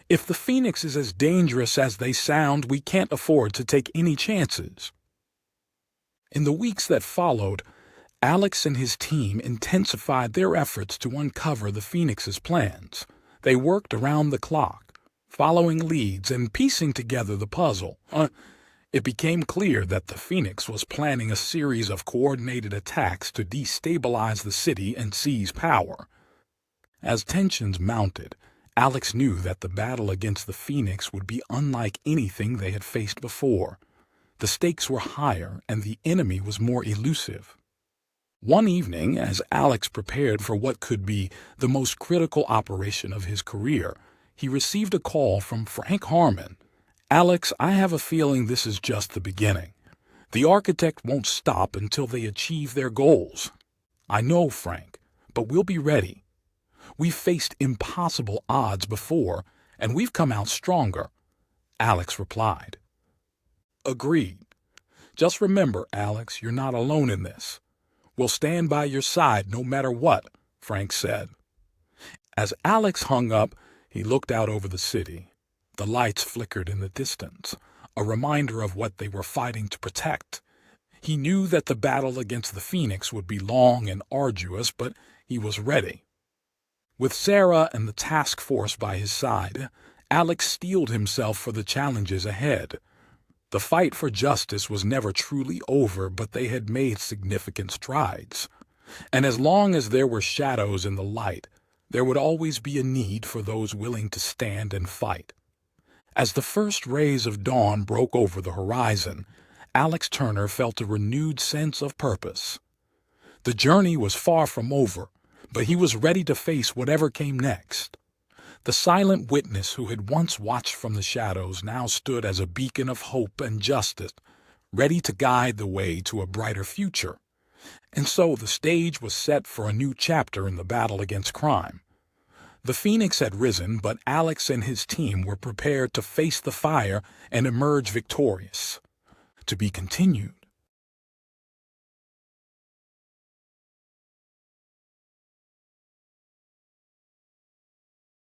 A: If the Phoenix is as dangerous as they sound, we can't afford to take any chances." In the weeks that followed, Alex and his team intensified their efforts to uncover the Phoenix's plans. They worked around the clock, following leads and piecing together the puzzle. It became clear that the Phoenix was planning a series of coordinated attacks to destabilize the city and seize power. As tensions mounted, Alex knew that the battle against the Phoenix would be unlike anything they had faced before. The stakes were higher, and the enemy was more elusive. One evening, as Alex prepared for what could be the most critical operation of his career, he received a call from Frank Harmon. "Alex, I have a feeling this is just the beginning. The architect won't stop until they achieve their goals." "I know, Frank, but we'll be ready. We've faced impossible odds before, and we've come out stronger," Alex replied. "Agreed. Just remember, Alex, you're not alone in this. We'll stand by your side no matter what," Frank said. As Alex hung up, he looked out over the city. The lights flickered in the distance, a reminder of what they were fighting to protect. He knew that the battle against the Phoenix would be long and arduous, but he was ready. With Sarah and the task force by his side, Alex steeled himself for the challenges ahead. The fight for justice was never truly over, but they had made significant strides. And as long as there were shadows in the light, there would always be a need for those willing to stand and fight. As the first rays of dawn broke over the horizon, Alex Turner felt a renewed sense of purpose. The journey was far from over, but he was ready to face whatever came next. The silent witness who had once watched from the shadows now stood as a beacon of hope and justice, ready to guide the way to a brighter future. And so the stage was set for a new chapter in the battle against crime. The Phoenix had risen, but Alex and his team were prepared to face the fire and emerge victorious. To be continued.